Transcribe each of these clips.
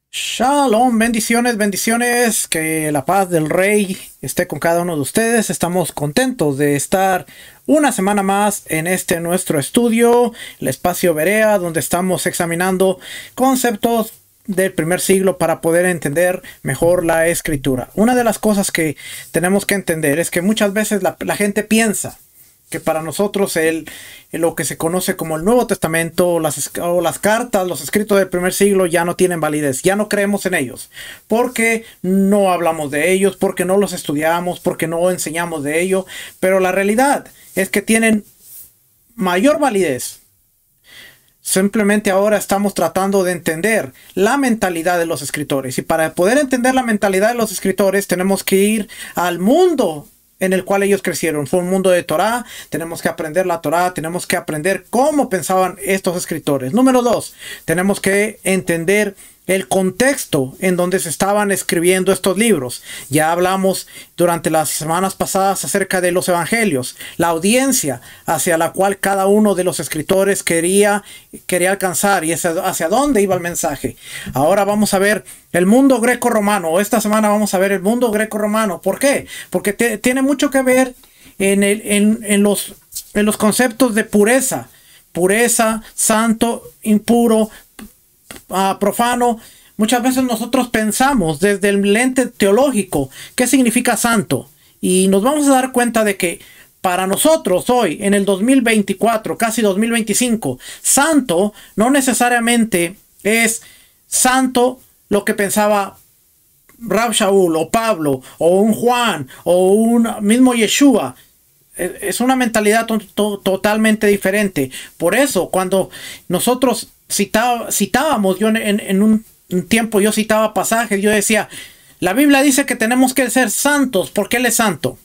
Shalom, bendiciones, bendiciones, que la paz del Rey esté con cada uno de ustedes. Estamos contentos de estar una semana más en este nuestro estudio, el espacio Berea, donde estamos examinando conceptos del primer siglo para poder entender mejor la escritura. Una de las cosas que tenemos que entender es que muchas veces la gente piensa que para nosotros lo que se conoce como el Nuevo Testamento o las cartas, los escritos del primer siglo ya no tienen validez, ya no creemos en ellos, porque no hablamos de ellos, porque no los estudiamos, porque no enseñamos de ellos, pero la realidad es que tienen mayor validez. Simplemente ahora estamos tratando de entender la mentalidad de los escritores, y para poder entender la mentalidad de los escritores tenemos que ir al mundo en el cual ellos crecieron. Fue un mundo de Torá. Tenemos que aprender la Torá. Tenemos que aprender cómo pensaban estos escritores. Número 2, tenemos que entender el contexto en donde se estaban escribiendo estos libros. Ya hablamos durante las semanas pasadas acerca de los evangelios, la audiencia hacia la cual cada uno de los escritores quería alcanzar y hacia dónde iba el mensaje. Ahora vamos a ver el mundo greco-romano. Esta semana vamos a ver el mundo greco-romano. ¿Por qué? Porque tiene mucho que ver en los conceptos de pureza. Pureza, santo, impuro, profano. Muchas veces nosotros pensamos desde el lente teológico qué significa santo, y nos vamos a dar cuenta de que para nosotros hoy en el 2024, casi 2025, santo no necesariamente es santo lo que pensaba Rab Shaul o Pablo o un Juan o un mismo Yeshua. Es una mentalidad totalmente diferente. Por eso cuando nosotros citábamos, yo en un tiempo yo citaba pasajes, yo decía, la Biblia dice que tenemos que ser santos porque Él es santo.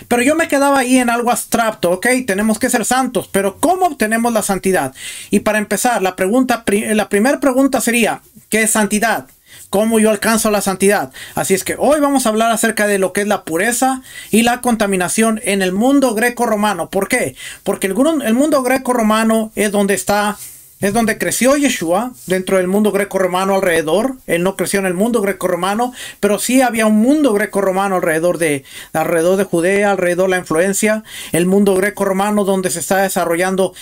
Pero yo me quedaba ahí en algo abstracto, ok, tenemos que ser santos, pero ¿cómo obtenemos la santidad? Y para empezar, la primera pregunta sería, ¿qué es santidad? ¿Cómo yo alcanzo la santidad? Así es que hoy vamos a hablar acerca de lo que es la pureza y la contaminación en el mundo greco-romano. ¿Por qué? Porque el mundo greco-romano es donde creció Yeshua, dentro del mundo greco-romano alrededor. Él no creció en el mundo greco-romano, pero sí había un mundo greco-romano alrededor de Judea, alrededor de la influencia. El mundo greco-romano donde se está desarrollando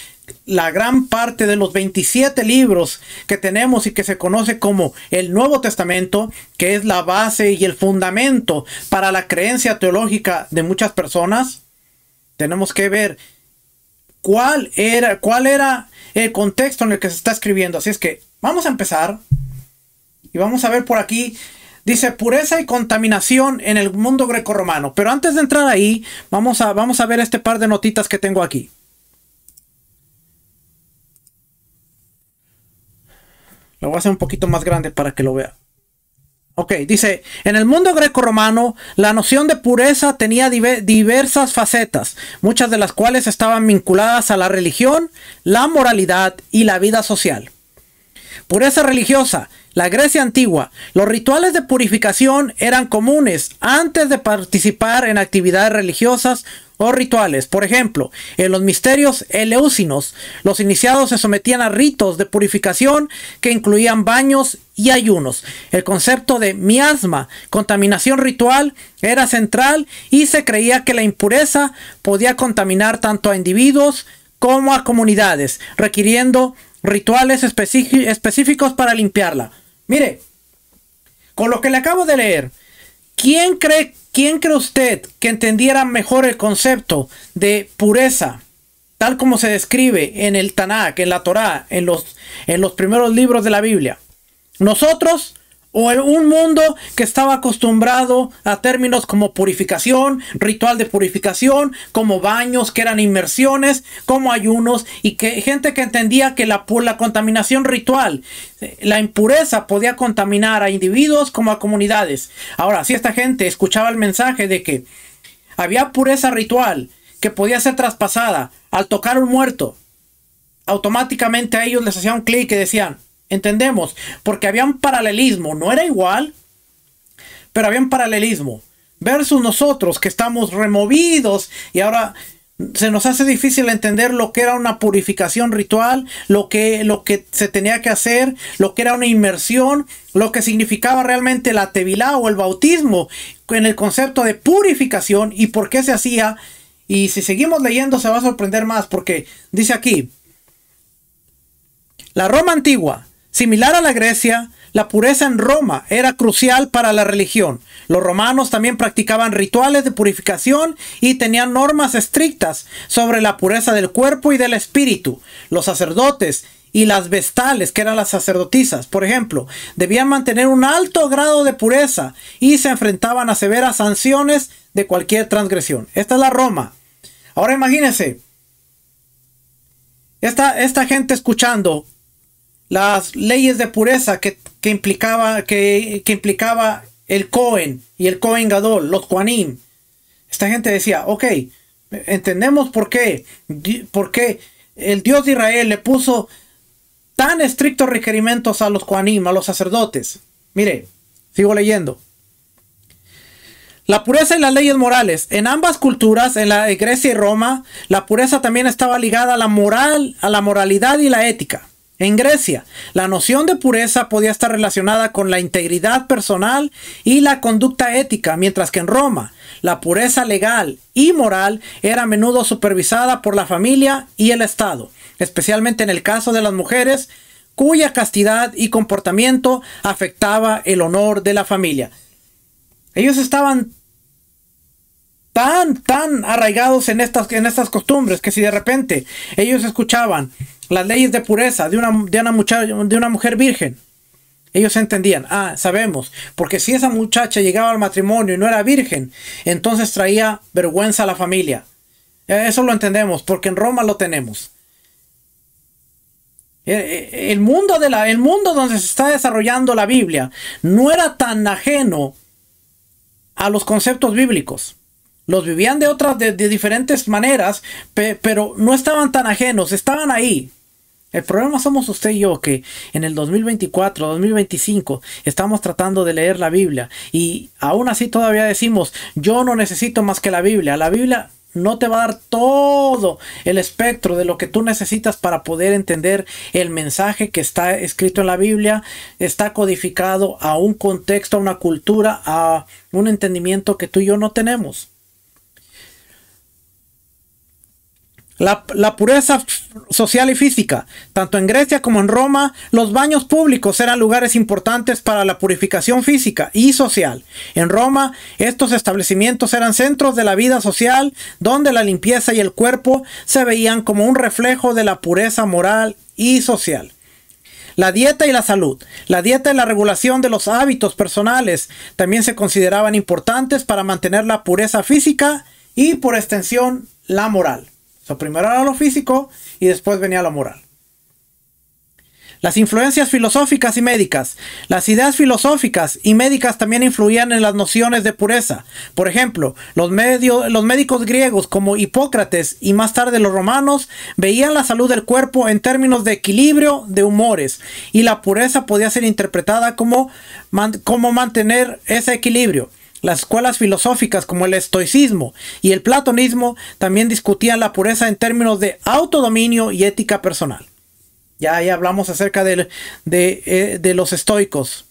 la gran parte de los 27 libros que tenemos y que se conoce como el Nuevo Testamento, que es la base y el fundamento para la creencia teológica de muchas personas. Tenemos que ver cuál era el contexto en el que se está escribiendo. Así es que vamos a empezar y vamos a ver por aquí. Dice pureza y contaminación en el mundo grecorromano. Pero antes de entrar ahí, vamos a ver este par de notitas que tengo aquí. Lo voy a hacer un poquito más grande para que lo vea. Ok, dice, en el mundo greco-romano, la noción de pureza tenía diversas facetas, muchas de las cuales estaban vinculadas a la religión, la moralidad y la vida social. Pureza religiosa. La Grecia antigua. Los rituales de purificación eran comunes antes de participar en actividades religiosas o rituales. Por ejemplo, en los misterios eleusinos, los iniciados se sometían a ritos de purificación que incluían baños y ayunos. El concepto de miasma, contaminación ritual, era central y se creía que la impureza podía contaminar tanto a individuos como a comunidades, requiriendo rituales específicos para limpiarla. Mire, con lo que le acabo de leer, ¿quién cree usted que entendiera mejor el concepto de pureza, tal como se describe en el Tanakh, en la Torá, en los primeros libros de la Biblia? ¿Nosotros o en un mundo que estaba acostumbrado a términos como purificación, ritual de purificación, como baños que eran inmersiones, como ayunos, y que gente que entendía que la contaminación ritual, la impureza podía contaminar a individuos como a comunidades? Ahora, si esta gente escuchaba el mensaje de que había pureza ritual que podía ser traspasada al tocar un muerto, automáticamente a ellos les hacía un clic y decían, entendemos, porque había un paralelismo, no era igual, pero había un paralelismo versus nosotros que estamos removidos y ahora Se nos hace difícil entender lo que era una purificación ritual, lo que se tenía que hacer, lo que era una inmersión, lo que significaba realmente la tevilá o el bautismo en el concepto de purificación y por qué se hacía. Y si seguimos leyendo se va a sorprender más porque dice aquí: la Roma antigua, similar a la Grecia, la pureza en Roma era crucial para la religión. Los romanos también practicaban rituales de purificación y tenían normas estrictas sobre la pureza del cuerpo y del espíritu. Los sacerdotes y las vestales, que eran las sacerdotisas, por ejemplo, debían mantener un alto grado de pureza y se enfrentaban a severas sanciones de cualquier transgresión. Esta es la Roma. Ahora imagínense, esta gente escuchando las leyes de pureza que implicaba el Cohen y el Cohen Gadol, los Kohanim. Esta gente decía, ok, entendemos por qué el Dios de Israel le puso tan estrictos requerimientos a los Kohanim, a los sacerdotes. Mire, sigo leyendo. La pureza y las leyes morales. En ambas culturas, en la Grecia y Roma, la pureza también estaba ligada a la moral, a la moralidad y la ética. En Grecia, la noción de pureza podía estar relacionada con la integridad personal y la conducta ética, mientras que en Roma, la pureza legal y moral era a menudo supervisada por la familia y el Estado, especialmente en el caso de las mujeres, cuya castidad y comportamiento afectaba el honor de la familia. Ellos estaban tan arraigados en estas costumbres que si de repente ellos escuchaban las leyes de pureza de una mujer virgen, ellos entendían, sabemos, porque si esa muchacha llegaba al matrimonio y no era virgen, entonces traía vergüenza a la familia. Eso lo entendemos, porque en Roma lo tenemos. El mundo donde se está desarrollando la Biblia no era tan ajeno a los conceptos bíblicos. Los vivían de diferentes maneras, pero no estaban tan ajenos, estaban ahí. El problema somos usted y yo, que en el 2024, 2025 estamos tratando de leer la Biblia y aún así todavía decimos, yo no necesito más que la Biblia. La Biblia no te va a dar todo el espectro de lo que tú necesitas para poder entender el mensaje que está escrito en la Biblia. Está codificado a un contexto, a una cultura, a un entendimiento que tú y yo no tenemos. La pureza social y física. Tanto en Grecia como en Roma, los baños públicos eran lugares importantes para la purificación física y social. En Roma, estos establecimientos eran centros de la vida social, donde la limpieza y el cuerpo se veían como un reflejo de la pureza moral y social. La dieta y la salud. La dieta y la regulación de los hábitos personales también se consideraban importantes para mantener la pureza física y, por extensión, la moral. Primero era lo físico y después venía lo moral. Las influencias filosóficas y médicas. Las ideas filosóficas y médicas también influían en las nociones de pureza. Por ejemplo, los médicos griegos como Hipócrates y más tarde los romanos veían la salud del cuerpo en términos de equilibrio de humores, y la pureza podía ser interpretada como mantener ese equilibrio. Las escuelas filosóficas como el estoicismo y el platonismo también discutían la pureza en términos de autodominio y ética personal. Ya hablamos acerca de los estoicos.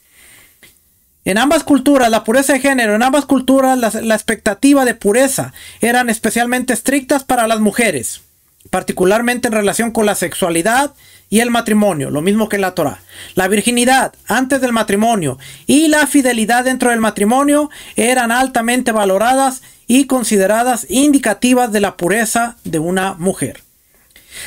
En ambas culturas, la pureza de género, en ambas culturas la expectativa de pureza eran especialmente estrictas para las mujeres, particularmente en relación con la sexualidad y el matrimonio, lo mismo que en la Torá. La virginidad antes del matrimonio y la fidelidad dentro del matrimonio eran altamente valoradas y consideradas indicativas de la pureza de una mujer.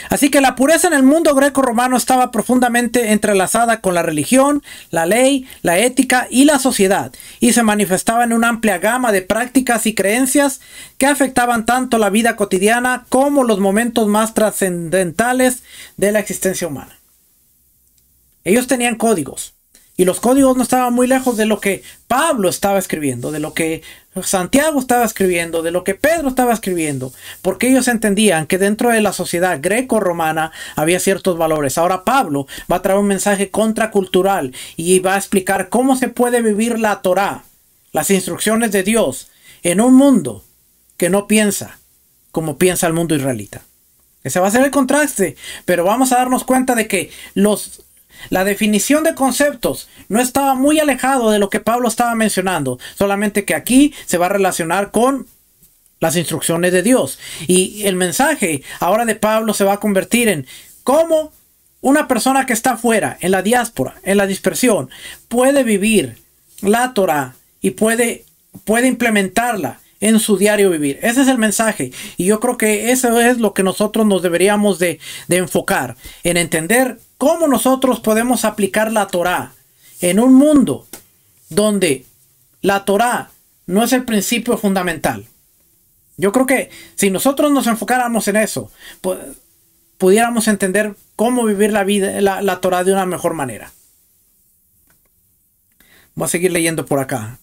Así que la pureza en el mundo greco-romano estaba profundamente entrelazada con la religión, la ley, la ética y la sociedad, y se manifestaba en una amplia gama de prácticas y creencias que afectaban tanto la vida cotidiana como los momentos más trascendentales de la existencia humana. Ellos tenían códigos, y los códigos no estaban muy lejos de lo que Pablo estaba escribiendo, de lo que Santiago estaba escribiendo, de lo que Pedro estaba escribiendo, porque ellos entendían que dentro de la sociedad greco-romana había ciertos valores. Ahora Pablo va a traer un mensaje contracultural y va a explicar cómo se puede vivir la Torá, las instrucciones de Dios, en un mundo que no piensa como piensa el mundo israelita. Ese va a ser el contraste, pero vamos a darnos cuenta de que la definición de conceptos no estaba muy alejado de lo que Pablo estaba mencionando, solamente que aquí se va a relacionar con las instrucciones de Dios. Y el mensaje ahora de Pablo se va a convertir en cómo una persona que está afuera, en la diáspora, en la dispersión, puede vivir la Torah y puede implementarla en su diario vivir. Ese es el mensaje, y yo creo que eso es lo que nosotros nos deberíamos de enfocar, en entender cómo nosotros podemos aplicar la Torah en un mundo donde la Torah no es el principio fundamental. Yo creo que si nosotros nos enfocáramos en eso, pudiéramos entender cómo vivir la vida, la Torah de una mejor manera. Voy a seguir leyendo por acá.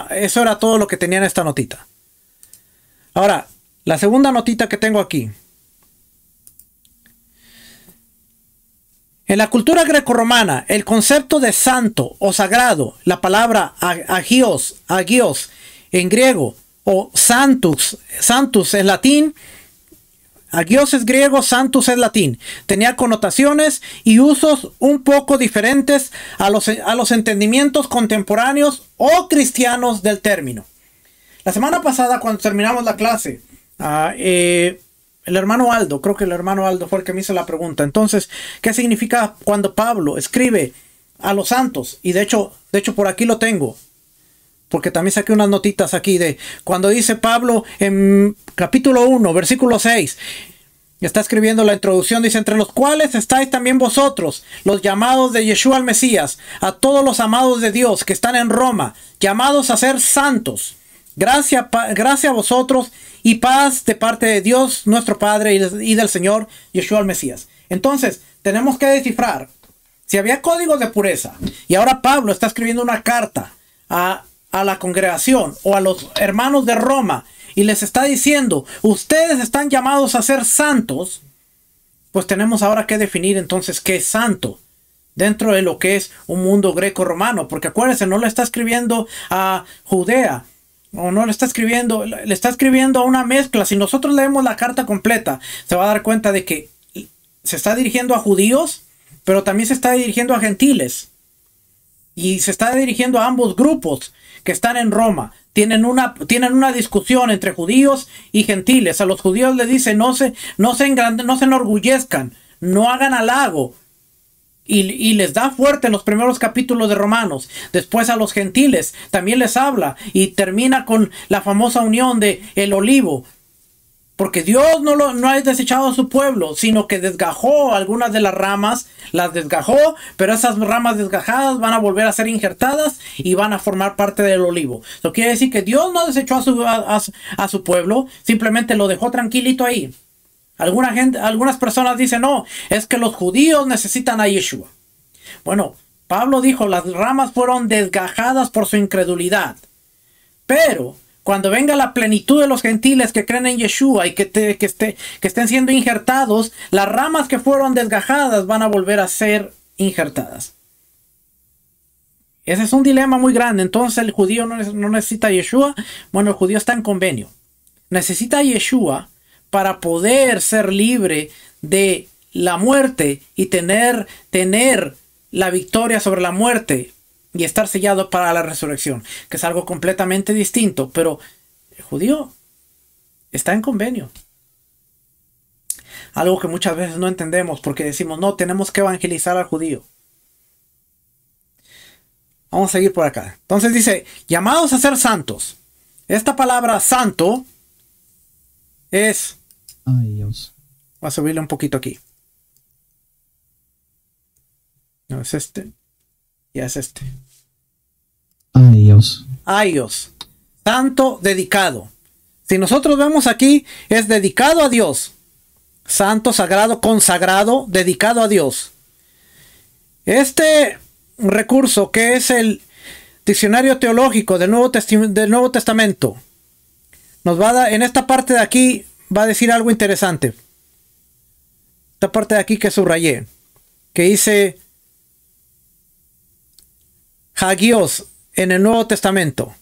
Eso era todo lo que tenía en esta notita. Ahora, la segunda notita que tengo aquí. En la cultura grecorromana, el concepto de santo o sagrado, la palabra agios en griego, o santus en latín, agios es griego, santus es latín, tenía connotaciones y usos un poco diferentes a los entendimientos contemporáneos o cristianos del término. La semana pasada, cuando terminamos la clase, el hermano Aldo, creo que el hermano Aldo fue el que me hizo la pregunta. Entonces, ¿qué significa cuando Pablo escribe a los santos? Y de hecho por aquí lo tengo, porque también saqué unas notitas aquí de cuando dice Pablo en capítulo 1, versículo 6. Está escribiendo la introducción, dice: entre los cuales estáis también vosotros, los llamados de Yeshua el Mesías, a todos los amados de Dios que están en Roma, llamados a ser santos. Gracia a vosotros y paz de parte de Dios nuestro Padre y del Señor Yeshua el Mesías. Entonces, tenemos que descifrar si había códigos de pureza. Y ahora Pablo está escribiendo una carta a la congregación o a los hermanos de Roma y les está diciendo: ustedes están llamados a ser santos. Pues tenemos ahora que definir entonces qué es santo dentro de lo que es un mundo greco-romano. Porque acuérdense, no le está escribiendo a Judea, o no le está escribiendo a una mezcla. Si nosotros leemos la carta completa, se va a dar cuenta de que se está dirigiendo a judíos, pero también se está dirigiendo a gentiles. Y se está dirigiendo a ambos grupos que están en Roma. Tienen una discusión entre judíos y gentiles. A los judíos les dice: no se enorgullezcan, no hagan halago. Y les da fuerte en los primeros capítulos de Romanos. Después a los gentiles también les habla y termina con la famosa unión de el olivo. Porque Dios no ha desechado a su pueblo, sino que desgajó algunas de las ramas, las desgajó, pero esas ramas desgajadas van a volver a ser injertadas y van a formar parte del olivo. Eso quiere decir que Dios no desechó a su pueblo, simplemente lo dejó tranquilito ahí. Algunas personas dicen: no, es que los judíos necesitan a Yeshua. Bueno, Pablo dijo: las ramas fueron desgajadas por su incredulidad. Pero cuando venga la plenitud de los gentiles que creen en Yeshua y que estén siendo injertados, las ramas que fueron desgajadas van a volver a ser injertadas. Ese es un dilema muy grande. Entonces, ¿el judío no necesita a Yeshua? Bueno, el judío está en convenio. Necesita a Yeshua para poder ser libre de la muerte y tener la victoria sobre la muerte y estar sellado para la resurrección, que es algo completamente distinto. Pero el judío está en convenio. Algo que muchas veces no entendemos, porque decimos: no, tenemos que evangelizar al judío. Vamos a seguir por acá. Entonces dice: llamados a ser santos. Esta palabra santo es... Ay, Dios. Voy a subirle un poquito aquí. No es este. Ya es este. Ay, Dios. Aios. Santo, dedicado. Si nosotros vemos aquí, es dedicado a Dios. Santo, sagrado, consagrado, dedicado a Dios. Este recurso, que es el diccionario teológico del Nuevo Testamento, nos va a dar, en esta parte de aquí, va a decir algo interesante. Esta parte de aquí que subrayé, que dice hagios en el Nuevo Testamento.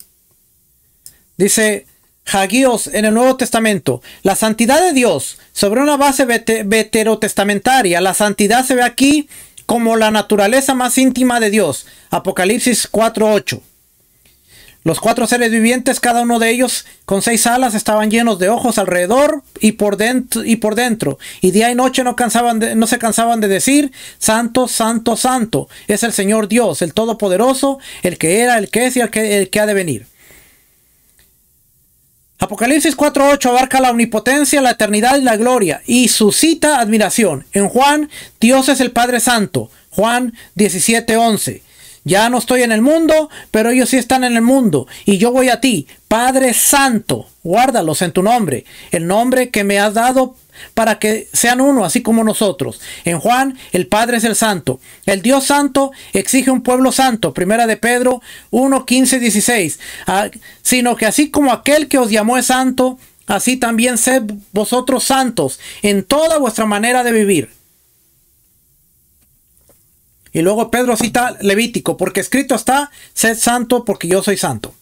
Dice: Hagios en el Nuevo Testamento. La santidad de Dios sobre una base veterotestamentaria. La santidad se ve aquí como la naturaleza más íntima de Dios. Apocalipsis 4:8. Los 4 seres vivientes, cada uno de ellos con 6 alas, estaban llenos de ojos alrededor y por dentro. Y día y noche no se cansaban de decir: Santo, Santo, Santo es el Señor Dios, el Todopoderoso, el que era, el que es y el que ha de venir. Apocalipsis 4:8 abarca la omnipotencia, la eternidad y la gloria y suscita admiración. En Juan, Dios es el Padre Santo. Juan 17:11. Ya no estoy en el mundo, pero ellos sí están en el mundo. Y yo voy a ti, Padre Santo. Guárdalos en tu nombre, el nombre que me has dado para que sean uno, así como nosotros. En Juan, el Padre es el Santo. El Dios Santo exige un pueblo santo. Primera de Pedro 1:15-16. Sino que así como aquel que os llamó es santo, así también sed vosotros santos en toda vuestra manera de vivir. Y luego Pedro cita Levítico, porque escrito está: sed santo porque yo soy santo.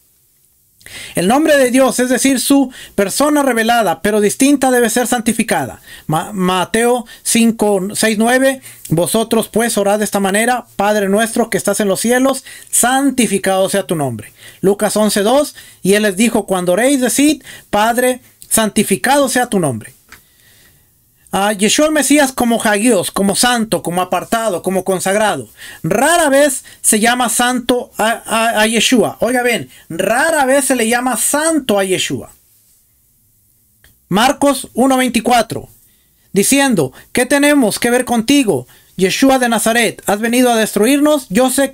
El nombre de Dios, es decir, su persona revelada, pero distinta, debe ser santificada. Mateo 5:6-9. Vosotros pues orad de esta manera: Padre nuestro que estás en los cielos, santificado sea tu nombre. Lucas 11:2. Y él les dijo: cuando oréis, decid: Padre, santificado sea tu nombre. Yeshua el Mesías como Hagios, como santo, como apartado, como consagrado. Rara vez se llama santo a Yeshua. Oiga bien, rara vez se le llama santo a Yeshua. Marcos 1:24, diciendo: ¿qué tenemos que ver contigo, Yeshua de Nazaret? ¿Has venido a destruirnos? Yo sé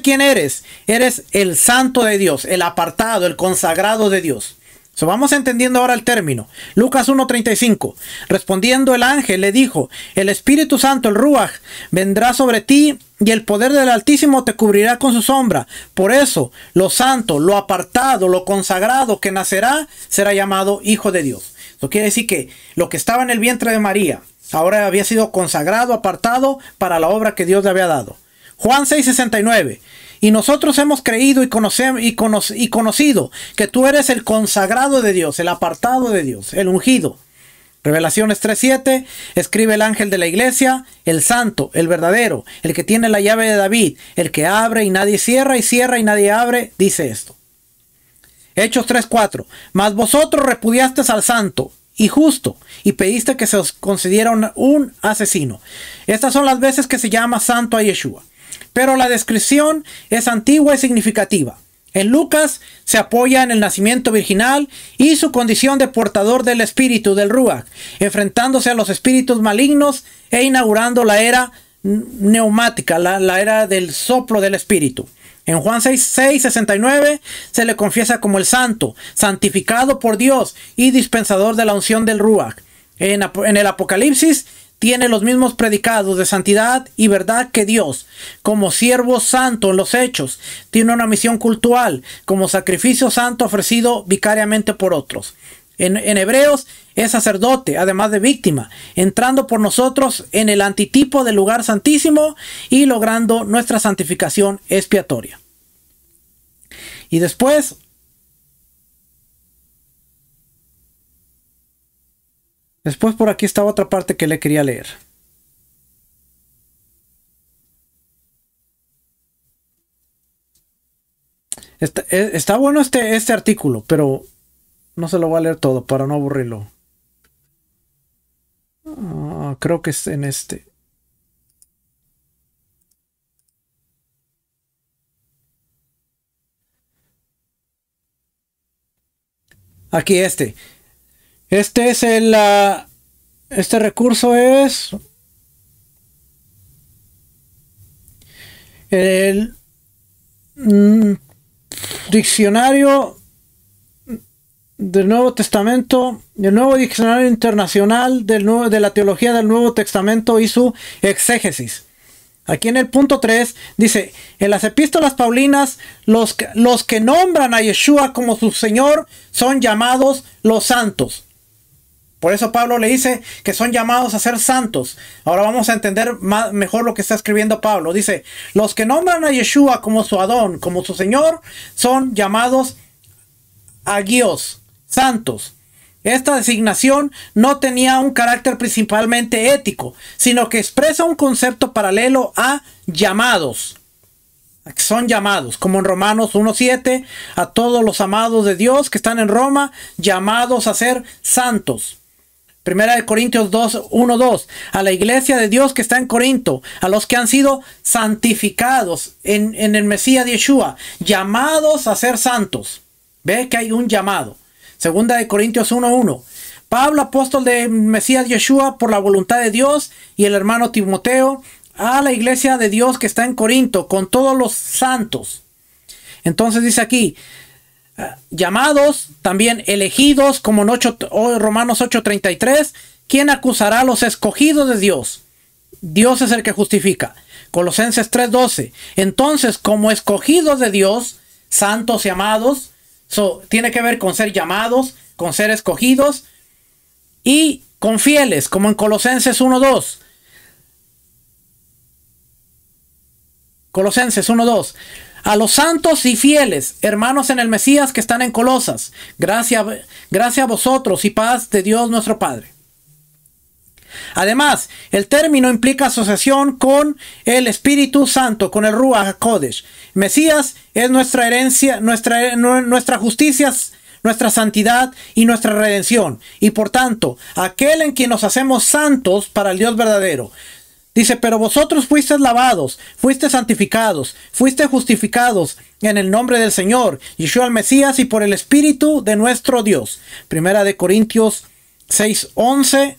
quién eres. Eres el santo de Dios, el apartado, el consagrado de Dios. Vamos entendiendo ahora el término. Lucas 1:35. Respondiendo el ángel le dijo: el Espíritu Santo, el Ruach, vendrá sobre ti y el poder del Altísimo te cubrirá con su sombra. Por eso, lo santo, lo apartado, lo consagrado que nacerá, será llamado Hijo de Dios. Eso quiere decir que lo que estaba en el vientre de María ahora había sido consagrado, apartado para la obra que Dios le había dado. Juan 6:69. Y nosotros hemos creído y conocido que tú eres el consagrado de Dios, el apartado de Dios, el ungido. Revelaciones 3:7, escribe el ángel de la iglesia: el santo, el verdadero, el que tiene la llave de David, el que abre y nadie cierra, y cierra y nadie abre, dice esto. Hechos 3:4, mas vosotros repudiasteis al santo y justo, y pediste que se os concediera un asesino. Estas son las veces que se llama santo a Yeshua. Pero la descripción es antigua y significativa. En Lucas se apoya en el nacimiento virginal y su condición de portador del espíritu del Ruach, enfrentándose a los espíritus malignos e inaugurando la era neumática, la era del soplo del espíritu. En Juan 6:69 se le confiesa como el santo, santificado por Dios y dispensador de la unción del Ruach. En el Apocalipsis tiene los mismos predicados de santidad y verdad que Dios. Como siervo santo en los hechos, tiene una misión cultural como sacrificio santo ofrecido vicariamente por otros. En Hebreos es sacerdote, además de víctima, entrando por nosotros en el antitipo del lugar santísimo y logrando nuestra santificación expiatoria. Y después por aquí está otra parte que le quería leer. Está bueno este artículo, pero no se lo voy a leer todo para no aburrirlo. Creo que es en este. Aquí este es este recurso es el diccionario del Nuevo Testamento, el Nuevo Diccionario Internacional de la Teología del Nuevo Testamento y su exégesis. Aquí en el punto 3 dice: en las epístolas paulinas, los que nombran a Yeshua como su Señor son llamados los santos. Por eso Pablo le dice que son llamados a ser santos. Ahora vamos a entender mejor lo que está escribiendo Pablo. Dice: los que nombran a Yeshua como su Adón, como su Señor, son llamados Hagios. santos. Esta designación no tenía un carácter principalmente ético, sino que expresa un concepto paralelo a llamados. Son llamados, como en Romanos 1:7, a todos los amados de Dios que están en Roma, llamados a ser santos. Primera de Corintios 1:2, a la iglesia de Dios que está en Corinto, a los que han sido santificados en el Mesías Yeshua, llamados a ser santos. Ve que hay un llamado. Segunda de Corintios 1:1. Pablo, apóstol de Mesías Yeshua por la voluntad de Dios, y el hermano Timoteo, a la iglesia de Dios que está en Corinto, con todos los santos. Entonces dice aquí, llamados, también elegidos, como en Romanos 8:33, ¿quién acusará a los escogidos de Dios? Dios es el que justifica. Colosenses 3:12. Entonces, como escogidos de Dios, santos y amados, tiene que ver con ser llamados, con ser escogidos, y con fieles, como en Colosenses 1:2. Colosenses 1:2. A los santos y fieles, hermanos en el Mesías que están en Colosas, gracia a vosotros y paz de Dios nuestro Padre. Además, el término implica asociación con el Espíritu Santo, con el Ruach HaKodesh. Mesías es nuestra herencia, nuestra justicia, nuestra santidad y nuestra redención. Y por tanto, aquel en quien nos hacemos santos para el Dios verdadero. Dice, pero vosotros fuisteis lavados, fuisteis santificados, fuisteis justificados en el nombre del Señor, Yeshua el Mesías, y por el Espíritu de nuestro Dios. Primera de Corintios 6:11.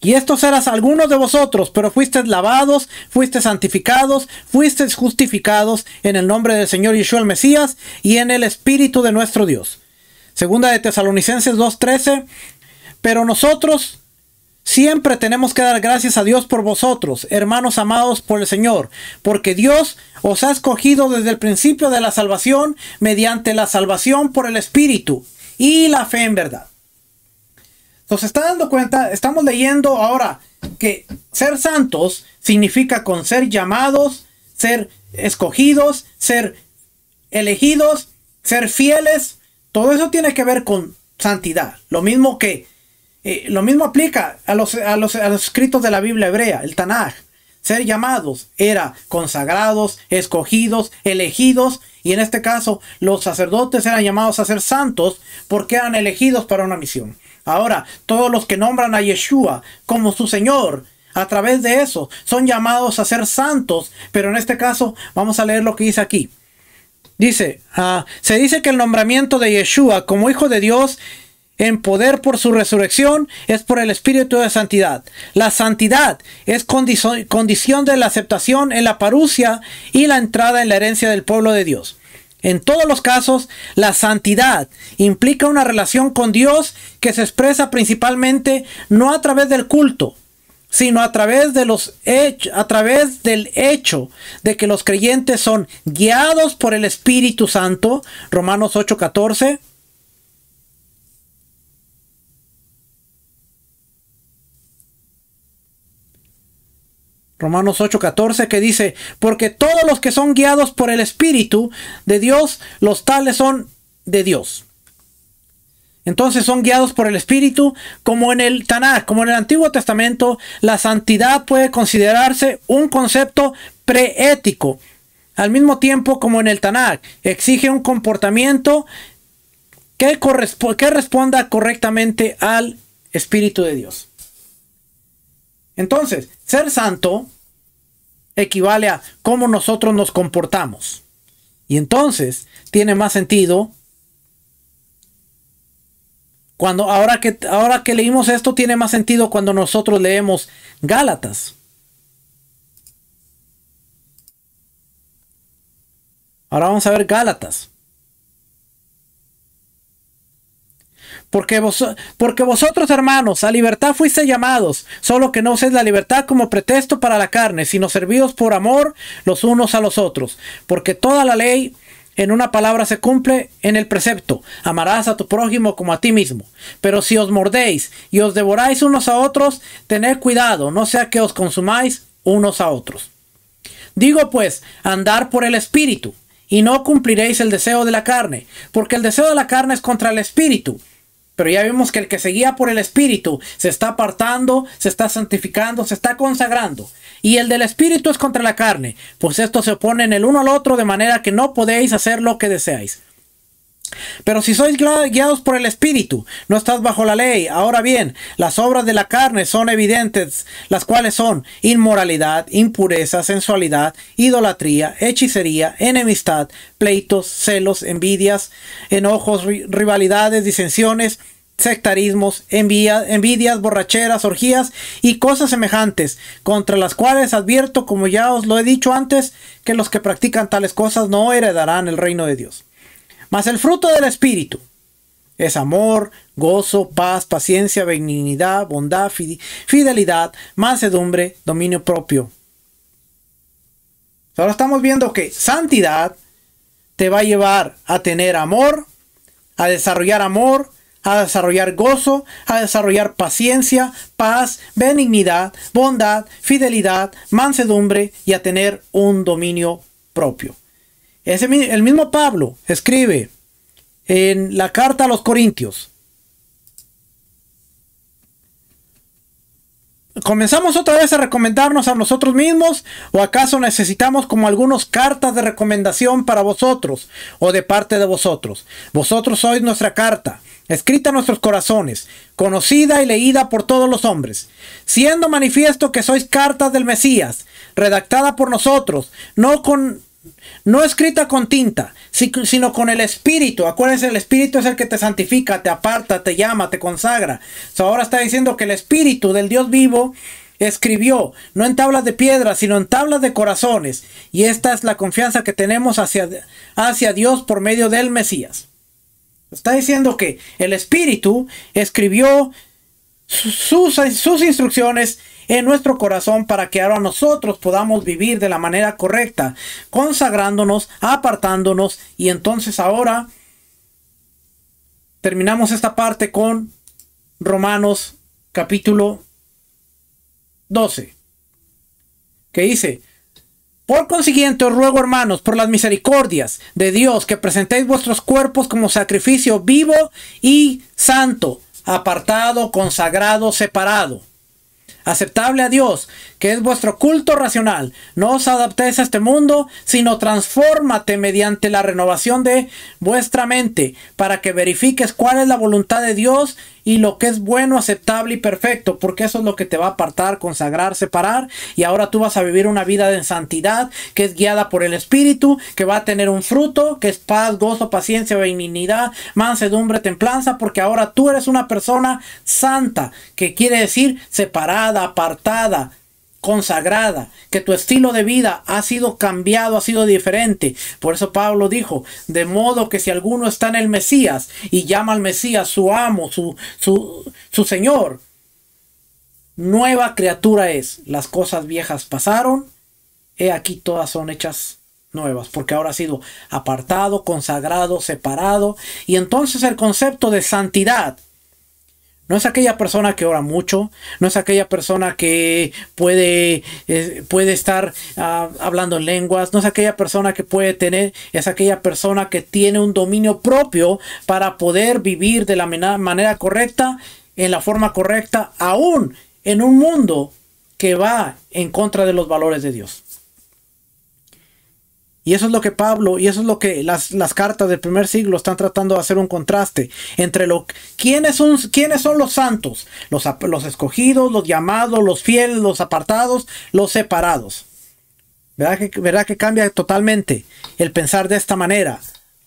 Y estos eras algunos de vosotros, pero fuisteis lavados, fuisteis santificados, fuisteis justificados en el nombre del Señor Yeshua el Mesías y en el Espíritu de nuestro Dios. Segunda de Tesalonicenses 2:13. Pero nosotros siempre tenemos que dar gracias a Dios por vosotros, hermanos amados por el Señor, porque Dios os ha escogido desde el principio de la salvación mediante la salvación por el Espíritu y la fe en verdad. Entonces, ¿se está dando cuenta? Estamos leyendo ahora que ser santos significa con ser llamados, ser escogidos, ser elegidos, ser fieles. Todo eso tiene que ver con santidad. Lo mismo aplica a los escritos de la Biblia hebrea, el Tanaj. Ser llamados era consagrados, escogidos, elegidos, y en este caso los sacerdotes eran llamados a ser santos porque eran elegidos para una misión. Ahora, todos los que nombran a Yeshua como su Señor, a través de eso, son llamados a ser santos, pero en este caso vamos a leer lo que dice aquí. Dice, se dice que el nombramiento de Yeshua como Hijo de Dios en poder por su resurrección es por el Espíritu de santidad. La santidad es condición de la aceptación en la parusia y la entrada en la herencia del pueblo de Dios. En todos los casos, la santidad implica una relación con Dios que se expresa principalmente no a través del culto, sino a través del hecho de que los creyentes son guiados por el Espíritu Santo. Romanos 8:14. Romanos 8:14, que dice, porque todos los que son guiados por el Espíritu de Dios, los tales son de Dios. Entonces son guiados por el Espíritu, como en el Tanaj, como en el Antiguo Testamento. La santidad puede considerarse un concepto preético. Al mismo tiempo, como en el Tanaj, exige un comportamiento que responda correctamente al Espíritu de Dios. Entonces, ser santo equivale a cómo nosotros nos comportamos. Y entonces tiene más sentido ahora que leímos esto, tiene más sentido cuando nosotros leemos Gálatas. Ahora vamos a ver Gálatas. Porque vosotros, hermanos, a libertad fuisteis llamados, solo que no uséis la libertad como pretexto para la carne, sino servíos por amor los unos a los otros. Porque toda la ley en una palabra se cumple en el precepto: amarás a tu prójimo como a ti mismo. Pero si os mordéis y os devoráis unos a otros, tened cuidado, no sea que os consumáis unos a otros. Digo pues, andar por el Espíritu, y no cumpliréis el deseo de la carne, porque el deseo de la carne es contra el espíritu. Pero ya vimos que el que se guía por el espíritu se está apartando, se está santificando, se está consagrando. Y el del espíritu es contra la carne, pues estos se oponen el uno al otro de manera que no podéis hacer lo que deseáis. Pero si sois guiados por el espíritu, no estás bajo la ley. Ahora bien, las obras de la carne son evidentes, las cuales son inmoralidad, impureza, sensualidad, idolatría, hechicería, enemistad, pleitos, celos, envidias, enojos, rivalidades, disensiones, sectarismos, envidias, borracheras, orgías y cosas semejantes, contra las cuales advierto, como ya os lo he dicho antes, que los que practican tales cosas no heredarán el reino de Dios. Mas el fruto del Espíritu es amor, gozo, paz, paciencia, benignidad, bondad, fidelidad, mansedumbre, dominio propio. Ahora estamos viendo que santidad te va a llevar a tener amor, a desarrollar gozo, a desarrollar paciencia, paz, benignidad, bondad, fidelidad, mansedumbre y a tener un dominio propio. El mismo Pablo escribe en la carta a los Corintios. ¿Comenzamos otra vez a recomendarnos a nosotros mismos? ¿O acaso necesitamos como algunas cartas de recomendación para vosotros o de parte de vosotros? Vosotros sois nuestra carta, escrita en nuestros corazones, conocida y leída por todos los hombres, siendo manifiesto que sois cartas del Mesías, redactada por nosotros, no escrita con tinta, sino con el Espíritu. Acuérdense, el Espíritu es el que te santifica, te aparta, te llama, te consagra. Ahora está diciendo que el Espíritu del Dios vivo escribió, no en tablas de piedra, sino en tablas de corazones. Y esta es la confianza que tenemos hacia Dios por medio del Mesías. Está diciendo que el Espíritu escribió sus instrucciones en nuestro corazón para que ahora nosotros podamos vivir de la manera correcta, consagrándonos, apartándonos. Y entonces ahora terminamos esta parte con Romanos capítulo 12, que dice: por consiguiente os ruego, hermanos, por las misericordias de Dios, que presentéis vuestros cuerpos como sacrificio vivo y santo, apartado, consagrado, separado, aceptable a Dios, que es vuestro culto racional. No os adaptéis a este mundo, sino transfórmate mediante la renovación de vuestra mente, para que verifiques cuál es la voluntad de Dios y lo que es bueno, aceptable y perfecto, porque eso es lo que te va a apartar, consagrar, separar. Y ahora tú vas a vivir una vida de santidad que es guiada por el Espíritu, que va a tener un fruto que es paz, gozo, paciencia, benignidad, mansedumbre, templanza, porque ahora tú eres una persona santa, que quiere decir separada, apartada, consagrada, que tu estilo de vida ha sido cambiado, ha sido diferente. Por eso Pablo dijo: de modo que si alguno está en el Mesías y llama al Mesías su amo, su Señor, nueva criatura es. Las cosas viejas pasaron, he aquí todas son hechas nuevas, porque ahora ha sido apartado, consagrado, separado. Y entonces el concepto de santidad no es aquella persona que ora mucho, no es aquella persona que puede estar hablando en lenguas, no es aquella persona que es aquella persona que tiene un dominio propio para poder vivir de la manera correcta, en la forma correcta, aún en un mundo que va en contra de los valores de Dios. Y eso es lo que Pablo, y eso es lo que las cartas del primer siglo están tratando de hacer un contraste entre quiénes son los santos, los escogidos, los llamados, los fieles, los apartados, los separados. ¿Verdad que cambia totalmente el pensar de esta manera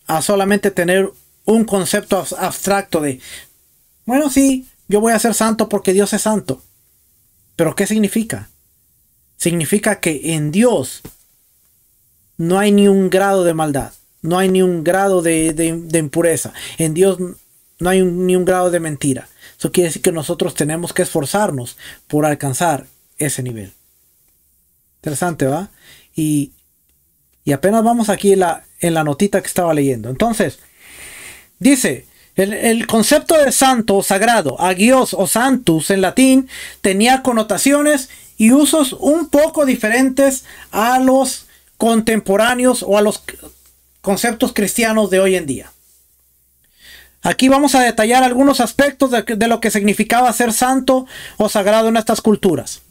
a solamente tener un concepto abstracto de, bueno, sí, yo voy a ser santo porque Dios es santo? ¿Pero qué significa? Significa que en Dios no hay ni un grado de maldad, no hay ni un grado de impureza. En Dios no hay ni un grado de mentira. Eso quiere decir que nosotros tenemos que esforzarnos por alcanzar ese nivel. Interesante, ¿va? Y apenas vamos aquí en la notita que estaba leyendo. Entonces, dice, el concepto de santo o sagrado, agios o santus en latín, tenía connotaciones y usos un poco diferentes a los contemporáneos o a los conceptos cristianos de hoy en día. Aquí vamos a detallar algunos aspectos de lo que significaba ser santo o sagrado en estas culturas.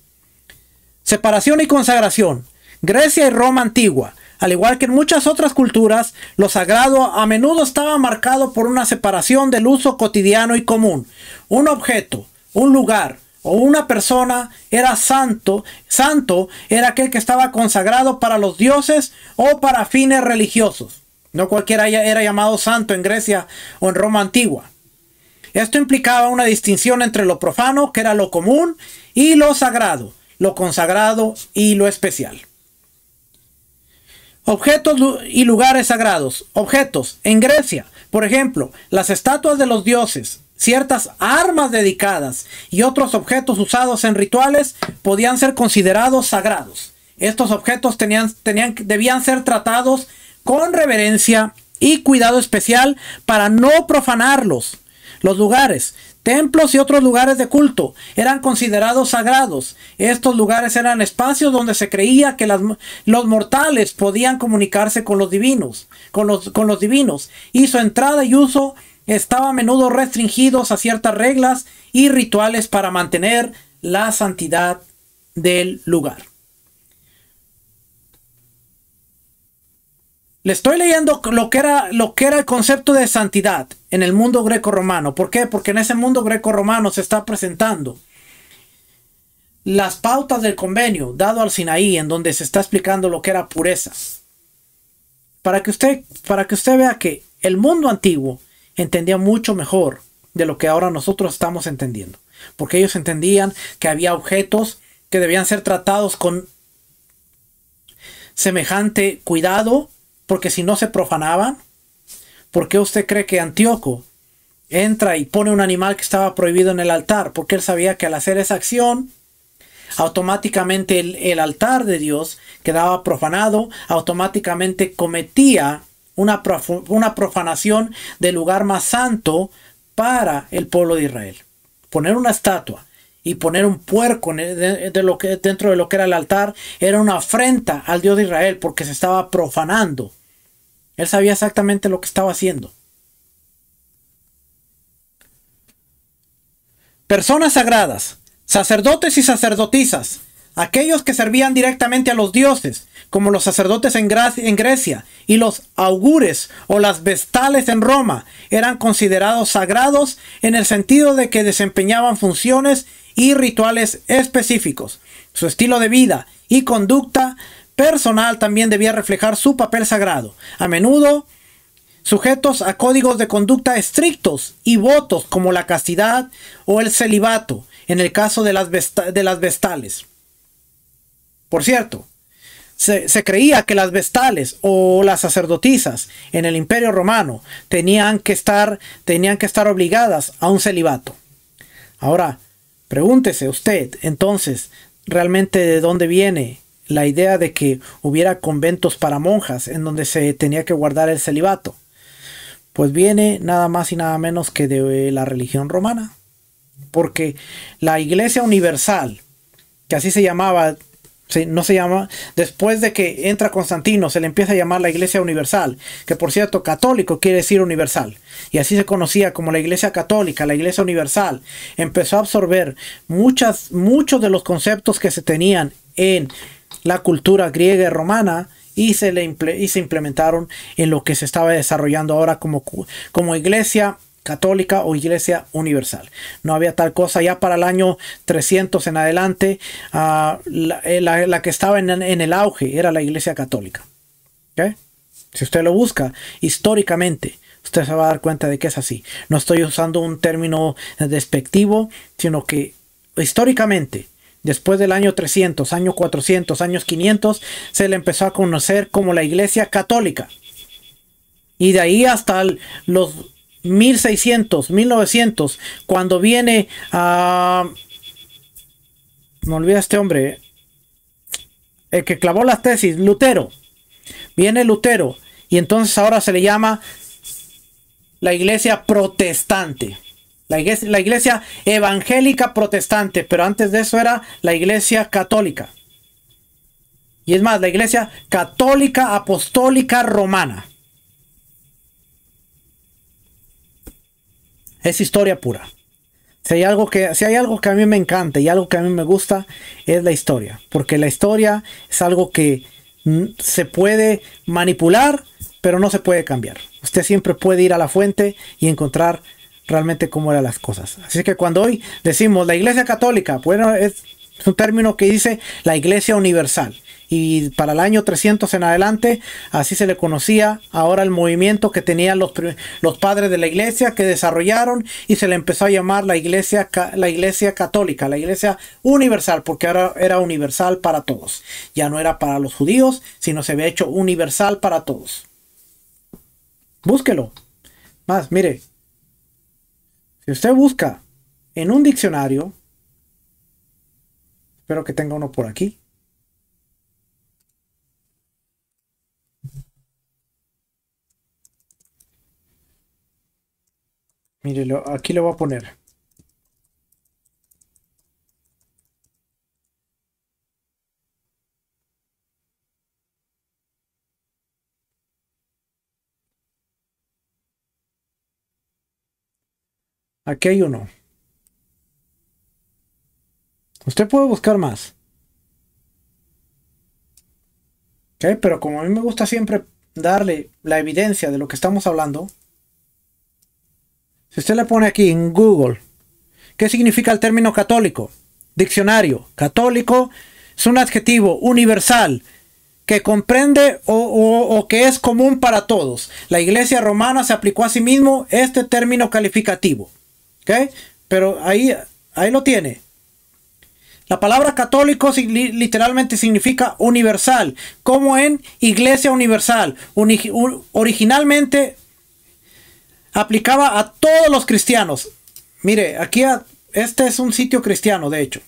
Separación y consagración. Grecia y Roma antigua. Al igual que en muchas otras culturas, lo sagrado a menudo estaba marcado por una separación del uso cotidiano y común. Un objeto, un lugar o una persona era santo. Santo era aquel que estaba consagrado para los dioses o para fines religiosos. No cualquiera era llamado santo en Grecia o en Roma antigua. Esto implicaba una distinción entre lo profano, que era lo común, y lo sagrado, lo consagrado y lo especial. Objetos y lugares sagrados. Objetos. En Grecia, por ejemplo, las estatuas de los dioses, ciertas armas dedicadas y otros objetos usados en rituales podían ser considerados sagrados. Estos objetos debían ser tratados con reverencia y cuidado especial para no profanarlos. Los lugares, templos y otros lugares de culto eran considerados sagrados. Estos lugares eran espacios donde se creía que los mortales podían comunicarse con los divinos, y su entrada y uso estaba a menudo restringidos a ciertas reglas y rituales para mantener la santidad del lugar. Le estoy leyendo lo que era el concepto de santidad en el mundo greco-romano. ¿Por qué? Porque en ese mundo greco-romano se está presentando las pautas del convenio dado al Sinaí, en donde se está explicando lo que era pureza. Para que usted vea que el mundo antiguo entendía mucho mejor de lo que ahora nosotros estamos entendiendo. Porque ellos entendían que había objetos que debían ser tratados con semejante cuidado, porque si no se profanaban. ¿Por qué usted cree que Antíoco entra y pone un animal que estaba prohibido en el altar? Porque él sabía que al hacer esa acción, automáticamente el altar de Dios quedaba profanado, automáticamente cometía una profanación del lugar más santo para el pueblo de Israel. Poner una estatua y poner un puerco dentro de lo que era el altar era una afrenta al Dios de Israel, porque se estaba profanando. Él sabía exactamente lo que estaba haciendo. Personas sagradas, sacerdotes y sacerdotisas, aquellos que servían directamente a los dioses, como los sacerdotes en Grecia, y los augures o las vestales en Roma, eran considerados sagrados en el sentido de que desempeñaban funciones y rituales específicos. Su estilo de vida y conducta personal también debía reflejar su papel sagrado, a menudo sujetos a códigos de conducta estrictos y votos como la castidad o el celibato, en el caso de las vestales. Por cierto, se creía que las vestales o las sacerdotisas en el Imperio Romano tenían que estar obligadas a un celibato. Ahora, pregúntese usted, entonces, ¿realmente de dónde viene la idea de que hubiera conventos para monjas en donde se tenía que guardar el celibato? Pues viene nada más y nada menos que de la religión romana. Porque la Iglesia Universal, que así se llamaba, no se llama, después de que entra Constantino se le empieza a llamar la Iglesia Universal, que por cierto católico quiere decir universal, y así se conocía como la Iglesia Católica, la Iglesia Universal. Empezó a absorber muchos de los conceptos que se tenían en la cultura griega y romana, y se implementaron en lo que se estaba desarrollando ahora como Iglesia Católica o Iglesia Universal. No había tal cosa. Ya para el año 300 en adelante, la que estaba en el auge era la Iglesia Católica. ¿Okay? Si usted lo busca históricamente, usted se va a dar cuenta de que es así. No estoy usando un término despectivo, sino que históricamente, después del año 300, año 400, años 500, se le empezó a conocer como la Iglesia Católica. Y de ahí hasta los 1600, 1900, cuando viene me olvida este hombre, el que clavó las tesis, Lutero. Viene Lutero y entonces ahora se le llama la Iglesia Protestante. La iglesia evangélica protestante, pero antes de eso era la Iglesia Católica. Y es más, la Iglesia Católica Apostólica Romana. Es historia pura. Si hay algo que a mí me encanta y algo que a mí me gusta, es la historia. Porque la historia es algo que se puede manipular, pero no se puede cambiar. Usted siempre puede ir a la fuente y encontrar realmente cómo eran las cosas. Así que cuando hoy decimos la Iglesia Católica, bueno, es un término que dice la Iglesia Universal. Y para el año 300 en adelante, así se le conocía ahora el movimiento que tenían los padres de la iglesia, que desarrollaron, y se le empezó a llamar la iglesia católica, la Iglesia Universal, porque ahora era universal para todos. Ya no era para los judíos, sino se había hecho universal para todos. Búsquelo. Más, mire, si usted busca en un diccionario, espero que tenga uno por aquí. Mire, aquí le voy a poner. Aquí hay uno. Usted puede buscar más. ¿Ok? Pero como a mí me gusta siempre darle la evidencia de lo que estamos hablando, si usted le pone aquí en Google, ¿qué significa el término católico? Diccionario. Católico es un adjetivo universal que comprende o que es común para todos. La Iglesia romana se aplicó a sí mismo este término calificativo. ¿Ok? Pero ahí lo tiene. La palabra católico literalmente significa universal, como en Iglesia Universal. Originalmente aplicaba a todos los cristianos. Mire, aquí este es un sitio cristiano, de hecho.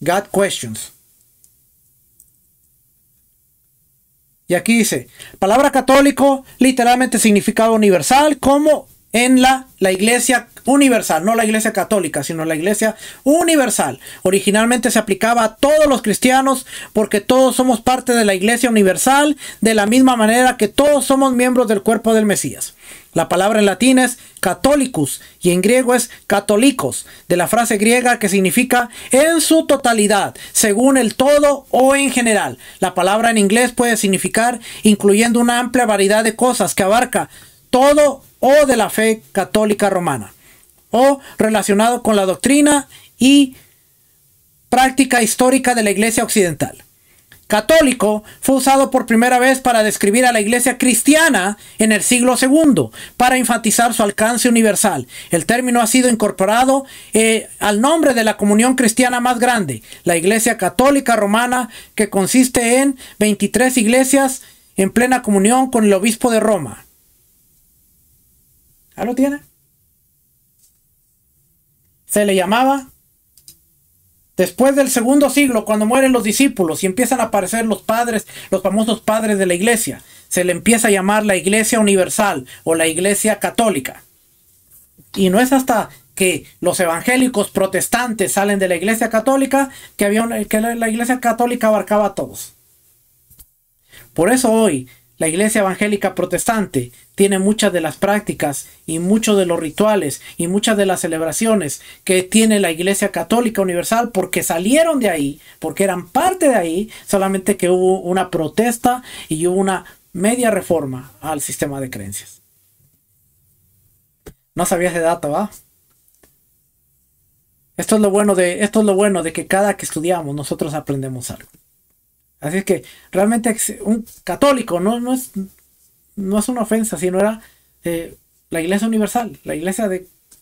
God Questions. Y aquí dice, palabra católico literalmente significaba universal, como en la Iglesia Universal, no la Iglesia Católica, sino la Iglesia Universal. Originalmente se aplicaba a todos los cristianos porque todos somos parte de la Iglesia Universal, de la misma manera que todos somos miembros del cuerpo del Mesías. La palabra en latín es catholicus y en griego es católicos, de la frase griega que significa en su totalidad, según el todo o en general. La palabra en inglés puede significar incluyendo una amplia variedad de cosas que abarca todo o de la fe católica romana, o relacionado con la doctrina y práctica histórica de la Iglesia occidental. Católico fue usado por primera vez para describir a la Iglesia cristiana en el siglo II, para enfatizar su alcance universal. El término ha sido incorporado al nombre de la comunión cristiana más grande, la Iglesia Católica Romana, que consiste en 23 iglesias en plena comunión con el obispo de Roma. ¿Ya lo tiene? Se le llamaba, después del segundo siglo, cuando mueren los discípulos y empiezan a aparecer los padres, los famosos padres de la iglesia, se le empieza a llamar la Iglesia Universal o la Iglesia Católica. Y no es hasta que los evangélicos protestantes salen de la Iglesia Católica que la Iglesia Católica abarcaba a todos. Por eso hoy la Iglesia Evangélica Protestante tiene muchas de las prácticas y muchos de los rituales y muchas de las celebraciones que tiene la Iglesia Católica Universal, porque salieron de ahí, porque eran parte de ahí, solamente que hubo una protesta y hubo una media reforma al sistema de creencias. No sabía ese dato, ¿va? Esto es lo bueno de que cada que estudiamos nosotros aprendemos algo. Así es que realmente un católico no es una ofensa, sino era la Iglesia Universal, la Iglesia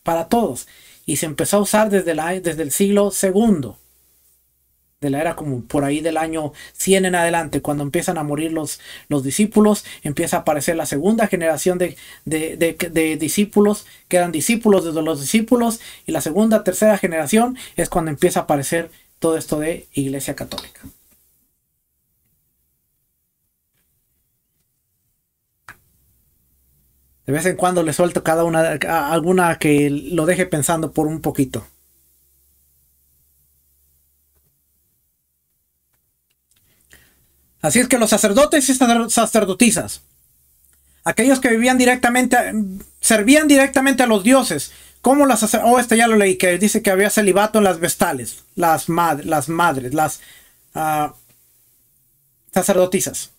para todos. Y se empezó a usar desde el siglo II de la era común, por ahí del año 100 en adelante, cuando empiezan a morir los discípulos, empieza a aparecer la segunda generación de discípulos, que eran discípulos de los discípulos, y la segunda, tercera generación es cuando empieza a aparecer todo esto de Iglesia Católica. De vez en cuando le suelto alguna que lo deje pensando por un poquito. Así es que los sacerdotes y sacerdotisas, aquellos que servían directamente a los dioses, ¿Cómo las este ya lo leí, que dice que había celibato en las vestales, las madres, las sacerdotisas.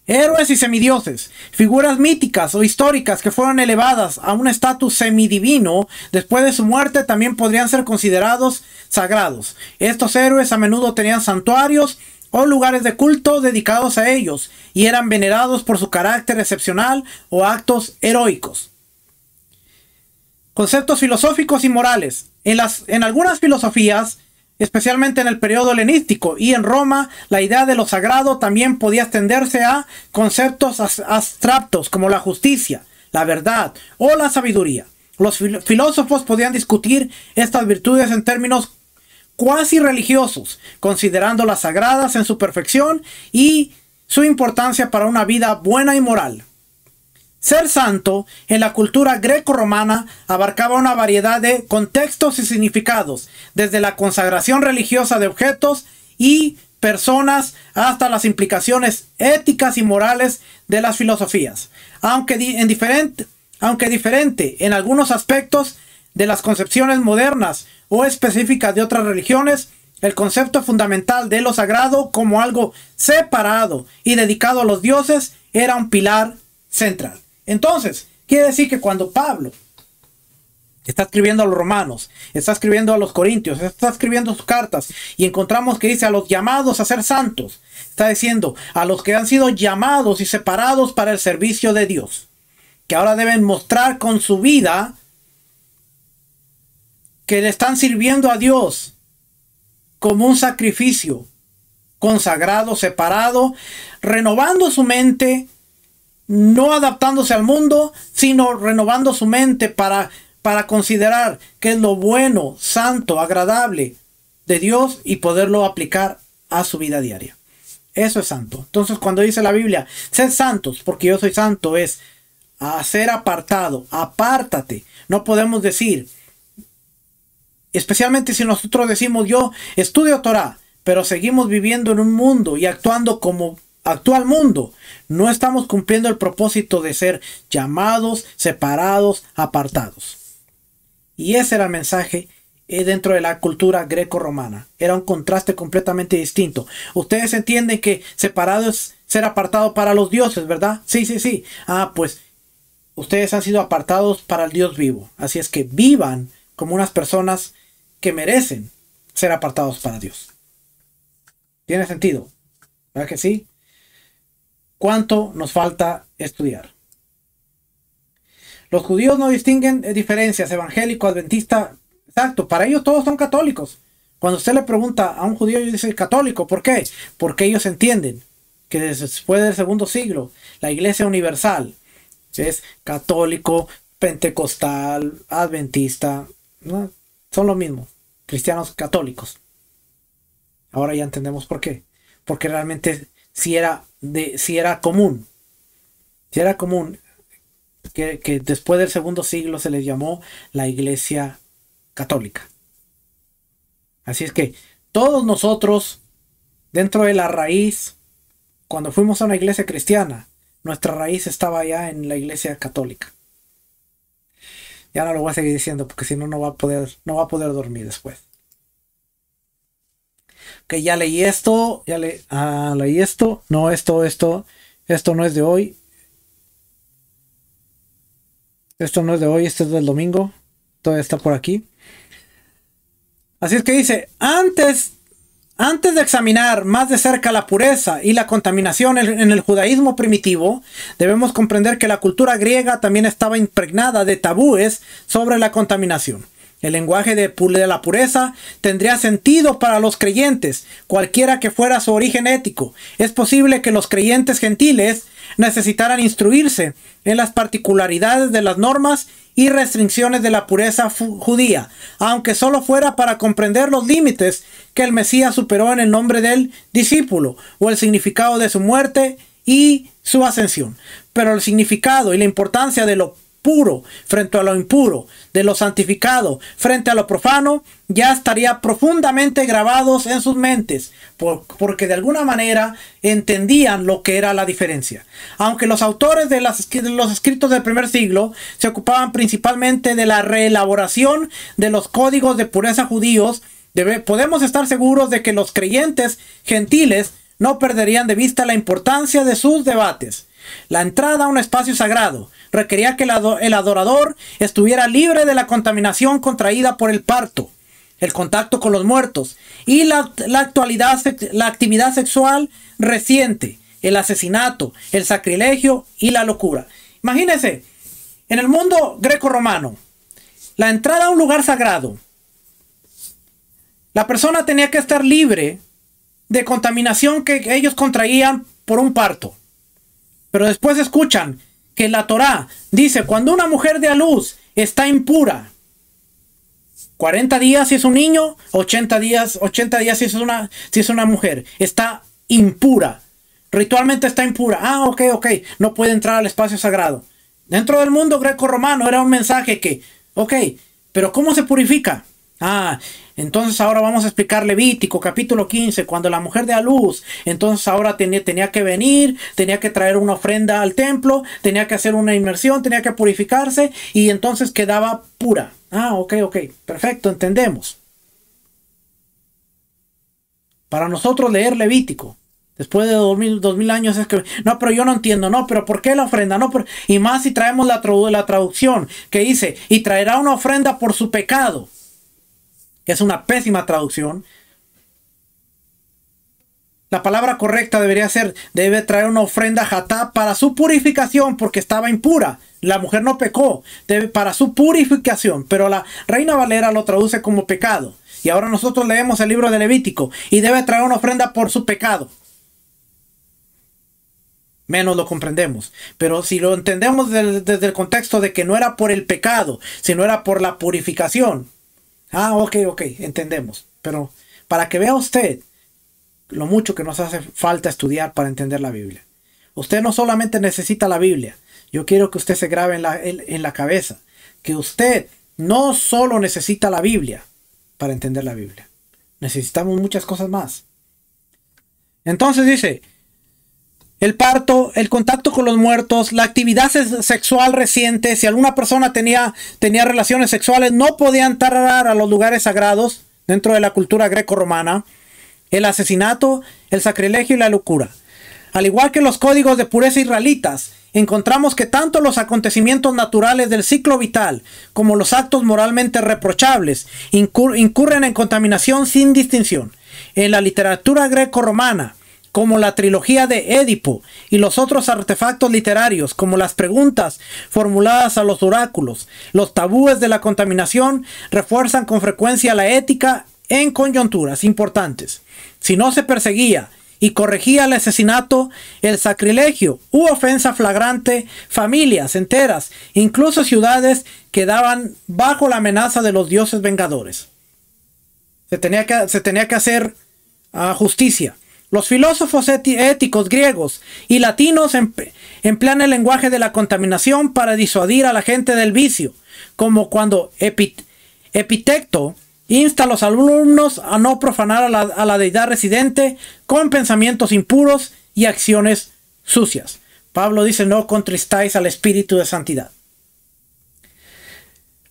Héroes y semidioses, figuras míticas o históricas que fueron elevadas a un estatus semidivino después de su muerte también podrían ser considerados sagrados. Estos héroes a menudo tenían santuarios o lugares de culto dedicados a ellos y eran venerados por su carácter excepcional o actos heroicos. Conceptos filosóficos y morales. En algunas filosofías, especialmente en el periodo helenístico y en Roma, la idea de lo sagrado también podía extenderse a conceptos abstractos como la justicia, la verdad o la sabiduría. Los filósofos podían discutir estas virtudes en términos cuasi religiosos, considerándolas sagradas en su perfección y su importancia para una vida buena y moral. Ser santo en la cultura greco-romana abarcaba una variedad de contextos y significados, desde la consagración religiosa de objetos y personas hasta las implicaciones éticas y morales de las filosofías. Aunque diferente en algunos aspectos de las concepciones modernas o específicas de otras religiones, el concepto fundamental de lo sagrado como algo separado y dedicado a los dioses era un pilar central. Entonces, quiere decir que cuando Pablo está escribiendo a los romanos, está escribiendo a los corintios, está escribiendo sus cartas y encontramos que dice a los llamados a ser santos, está diciendo a los que han sido llamados y separados para el servicio de Dios, que ahora deben mostrar con su vida que le están sirviendo a Dios como un sacrificio consagrado, separado, renovando su mente, no adaptándose al mundo, sino renovando su mente para considerar qué es lo bueno, santo, agradable de Dios y poderlo aplicar a su vida diaria. Eso es santo. Entonces, cuando dice la Biblia, sed santos, porque yo soy santo, es a ser apartado, apártate. No podemos decir, especialmente si nosotros decimos yo estudio Torah, pero seguimos viviendo en un mundo y actuando como actual mundo, no estamos cumpliendo el propósito de ser llamados, separados, apartados. Y ese era el mensaje dentro de la cultura greco-romana. Era un contraste completamente distinto. Ustedes entienden que separado es ser apartado para los dioses, ¿verdad? Sí. Pues ustedes han sido apartados para el Dios vivo. Así es que vivan como unas personas que merecen ser apartados para Dios. ¿Tiene sentido? ¿Verdad que sí? ¿Cuánto nos falta estudiar? Los judíos no distinguen diferencias, evangélico, adventista. Exacto, para ellos todos son católicos. Cuando usted le pregunta a un judío, ellos dicen católico. ¿Por qué? Porque ellos entienden que después del segundo siglo, la iglesia universal es católico, pentecostal, adventista, ¿no? Son lo mismo, cristianos católicos. Ahora ya entendemos por qué. Porque realmente si era común que después del segundo siglo se les llamó la iglesia católica. Así es que todos nosotros, dentro de la raíz, cuando fuimos a una iglesia cristiana, nuestra raíz estaba ya en la iglesia católica. Ya no lo voy a seguir diciendo porque si no, no va a poder dormir después. Que ya leí esto, leí esto, no, esto no es de hoy. Esto no es de hoy, esto es del domingo. Todo está por aquí. Así es que dice, antes de examinar más de cerca la pureza y la contaminación en el judaísmo primitivo, debemos comprender que la cultura griega también estaba impregnada de tabúes sobre la contaminación. El lenguaje de la pureza tendría sentido para los creyentes, cualquiera que fuera su origen ético. Es posible que los creyentes gentiles necesitaran instruirse en las particularidades de las normas y restricciones de la pureza judía, aunque solo fuera para comprender los límites que el Mesías superó en el nombre del discípulo, o el significado de su muerte y su ascensión. Pero el significado y la importancia de lo puro frente a lo impuro, de lo santificado frente a lo profano, ya estaría profundamente grabados en sus mentes, porque de alguna manera entendían lo que era la diferencia. Aunque los autores de los escritos del primer siglo se ocupaban principalmente de la reelaboración de los códigos de pureza judíos, podemos estar seguros de que los creyentes gentiles no perderían de vista la importancia de sus debates. La entrada a un espacio sagrado requería que el adorador estuviera libre de la contaminación contraída por el parto, el contacto con los muertos y la actividad sexual reciente, el asesinato, el sacrilegio y la locura. Imagínense, en el mundo greco-romano, la entrada a un lugar sagrado, la persona tenía que estar libre de contaminación que ellos contraían por un parto. Pero después escuchan que la Torá dice, cuando una mujer dé a luz está impura, 40 días si es un niño, 80 días si es una mujer, está impura, ritualmente está impura. Ok, no puede entrar al espacio sagrado. Dentro del mundo greco-romano era un mensaje que, pero ¿cómo se purifica? Entonces ahora vamos a explicar Levítico capítulo 15, cuando la mujer dé a luz, entonces ahora tenía que venir, tenía que traer una ofrenda al templo, tenía que hacer una inmersión, tenía que purificarse y entonces quedaba pura. Perfecto, entendemos. Para nosotros leer Levítico después de 2000 años es que, no, pero yo no entiendo, no, pero ¿por qué la ofrenda? No, y más si traemos la traducción que dice, y traerá una ofrenda por su pecado. Es una pésima traducción. La palabra correcta debe traer una ofrenda jatá para su purificación, porque estaba impura. La mujer no pecó, para su purificación, pero la Reina Valera lo traduce como pecado. Y ahora nosotros leemos el libro de Levítico y debe traer una ofrenda por su pecado. Menos lo comprendemos. Pero si lo entendemos desde el contexto de que no era por el pecado, sino era por la purificación. Entendemos. Pero para que vea usted lo mucho que nos hace falta estudiar para entender la Biblia. Usted no solamente necesita la Biblia. Yo quiero que usted se grabe en la cabeza que usted no solo necesita la Biblia para entender la Biblia. Necesitamos muchas cosas más. Entonces dice, el parto, el contacto con los muertos, la actividad sexual reciente. Si alguna persona tenía relaciones sexuales, no podía entrar a los lugares sagrados dentro de la cultura greco-romana. El asesinato, el sacrilegio y la locura. Al igual que los códigos de pureza israelitas, encontramos que tanto los acontecimientos naturales del ciclo vital como los actos moralmente reprochables incurren en contaminación sin distinción. En la literatura greco-romana, como la trilogía de Edipo y los otros artefactos literarios, como las preguntas formuladas a los oráculos, los tabúes de la contaminación refuerzan con frecuencia la ética en coyunturas importantes. Si no se perseguía y corregía el asesinato, el sacrilegio u ofensa flagrante, familias enteras, incluso ciudades, quedaban bajo la amenaza de los dioses vengadores. Se tenía que hacer justicia. Los filósofos éticos griegos y latinos emplean el lenguaje de la contaminación para disuadir a la gente del vicio, como cuando Epitecto insta a los alumnos a no profanar a la deidad residente con pensamientos impuros y acciones sucias. Pablo dice, no contristáis al espíritu de santidad.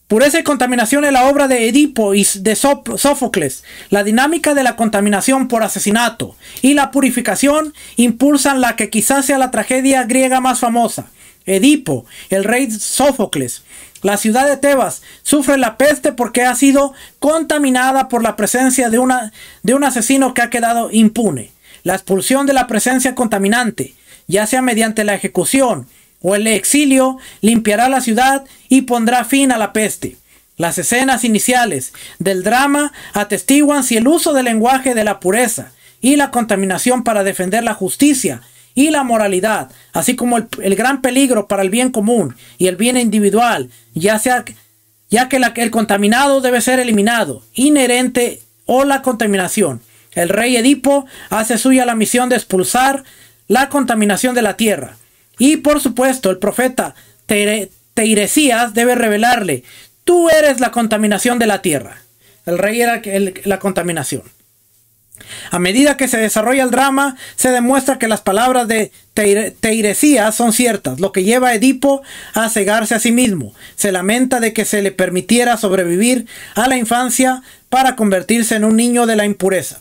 Pureza y contaminación es la obra de Edipo y de Sófocles. La dinámica de la contaminación por asesinato y la purificación impulsan la que quizás sea la tragedia griega más famosa. Edipo, el rey Sófocles. La ciudad de Tebas sufre la peste porque ha sido contaminada por la presencia de un asesino que ha quedado impune. La expulsión de la presencia contaminante, ya sea mediante la ejecución o el exilio, limpiará la ciudad y pondrá fin a la peste. Las escenas iniciales del drama atestiguan si el uso del lenguaje de la pureza y la contaminación para defender la justicia y la moralidad, así como el gran peligro para el bien común y el bien individual, ya que el contaminado debe ser eliminado, inherente o la contaminación. El rey Edipo hace suya la misión de expulsar la contaminación de la tierra. Y por supuesto el profeta Teiresías debe revelarle: tú eres la contaminación de la tierra. El rey era la contaminación. A medida que se desarrolla el drama, se demuestra que las palabras de Teiresías son ciertas, lo que lleva a Edipo a cegarse a sí mismo. Se lamenta de que se le permitiera sobrevivir a la infancia para convertirse en un niño de la impureza.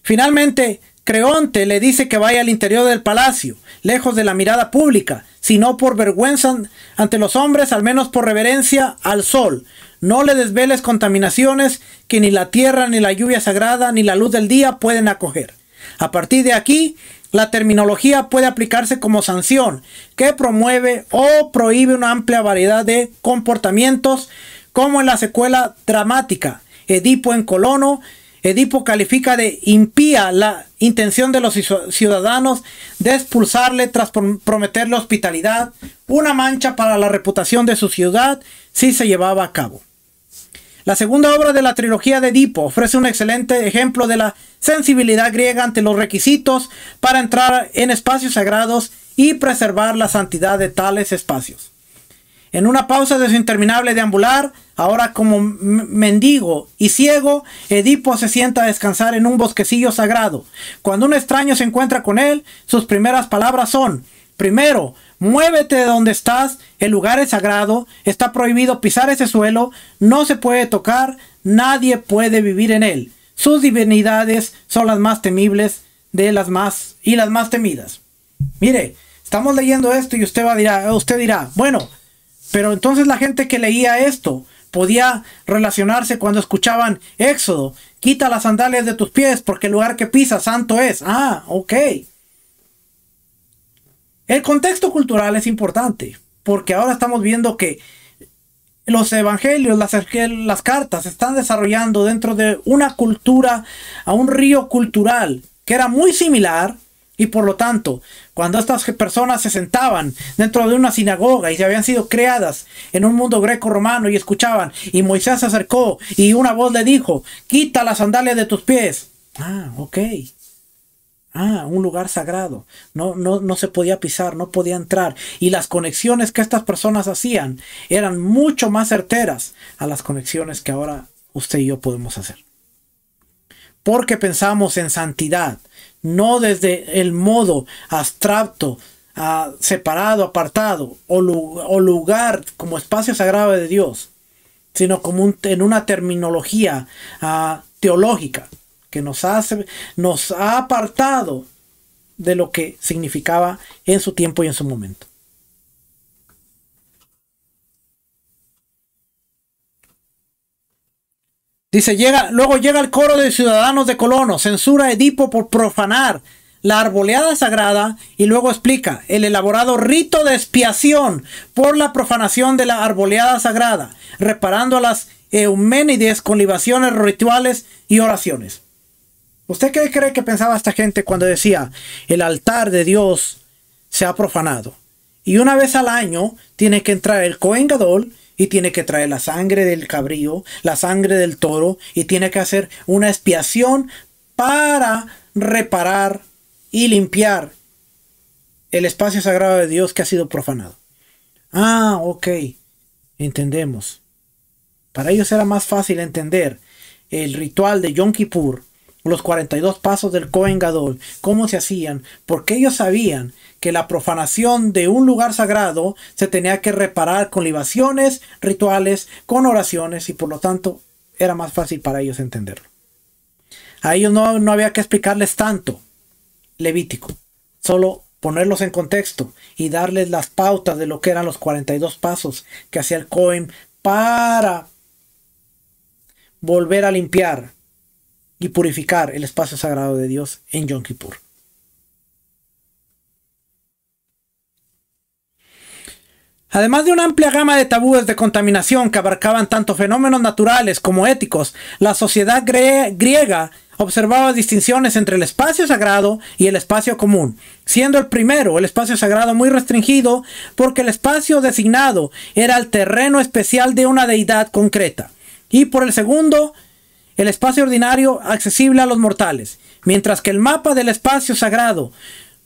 Finalmente, Creonte le dice que vaya al interior del palacio, lejos de la mirada pública, si no por vergüenza ante los hombres, al menos por reverencia al sol. No le desveles contaminaciones que ni la tierra, ni la lluvia sagrada, ni la luz del día pueden acoger. A partir de aquí, la terminología puede aplicarse como sanción, que promueve o prohíbe una amplia variedad de comportamientos, como en la secuela dramática Edipo en Colono. Edipo califica de impía la intención de los ciudadanos de expulsarle tras prometerle hospitalidad, una mancha para la reputación de su ciudad si se llevaba a cabo. La segunda obra de la trilogía de Edipo ofrece un excelente ejemplo de la sensibilidad griega ante los requisitos para entrar en espacios sagrados y preservar la santidad de tales espacios. En una pausa de su interminable deambular, ahora como mendigo y ciego, Edipo se sienta a descansar en un bosquecillo sagrado. Cuando un extraño se encuentra con él, sus primeras palabras son: primero, muévete de donde estás, el lugar es sagrado, está prohibido pisar ese suelo, no se puede tocar, nadie puede vivir en él. Sus divinidades son las más temibles de las más temidas. Mire, estamos leyendo esto y usted dirá, bueno, pero entonces la gente que leía esto podía relacionarse cuando escuchaban Éxodo: quita las sandalias de tus pies porque el lugar que pisas santo es. Ah, ok. El contexto cultural es importante, porque ahora estamos viendo que los evangelios, las cartas, se están desarrollando dentro de una cultura, a un río cultural que era muy similar. Y por lo tanto, cuando estas personas se sentaban dentro de una sinagoga y se habían sido creadas en un mundo greco-romano y escuchaban, y Moisés se acercó y una voz le dijo: quita las sandalias de tus pies. Ah, ok. Ah, un lugar sagrado. No se podía pisar, no podía entrar. Y las conexiones que estas personas hacían eran mucho más certeras a las conexiones que ahora usted y yo podemos hacer. Porque pensamos en santidad, no desde el modo abstracto, separado, apartado, o lugar como espacio sagrado de Dios, sino como en una terminología teológica que nos ha apartado de lo que significaba en su tiempo y en su momento. Dice, luego llega el coro de ciudadanos de Colono, censura a Edipo por profanar la arboleada sagrada y luego explica el elaborado rito de expiación por la profanación de la arboleada sagrada, reparando a las Euménides con libaciones rituales y oraciones. ¿Usted qué cree que pensaba esta gente cuando decía el altar de Dios se ha profanado? Y una vez al año tiene que entrar el Cohen Gadol y tiene que traer la sangre del cabrío, la sangre del toro, y tiene que hacer una expiación para reparar y limpiar el espacio sagrado de Dios que ha sido profanado. Ah, ok, entendemos. Para ellos era más fácil entender el ritual de Yom Kippur, los 42 pasos del Cohen Gadol, cómo se hacían, porque ellos sabían que la profanación de un lugar sagrado se tenía que reparar con libaciones, rituales, con oraciones, y por lo tanto era más fácil para ellos entenderlo. A ellos no había que explicarles tanto Levítico, solo ponerlos en contexto y darles las pautas de lo que eran los 42 pasos que hacía el Cohen para volver a limpiar y purificar el espacio sagrado de Dios en Yom Kippur. Además de una amplia gama de tabúes de contaminación que abarcaban tanto fenómenos naturales como éticos, la sociedad griega observaba distinciones entre el espacio sagrado y el espacio común, siendo el primero, el espacio sagrado, muy restringido porque el espacio designado era el terreno especial de una deidad concreta, y por el segundo, el espacio ordinario accesible a los mortales, mientras que el mapa del espacio sagrado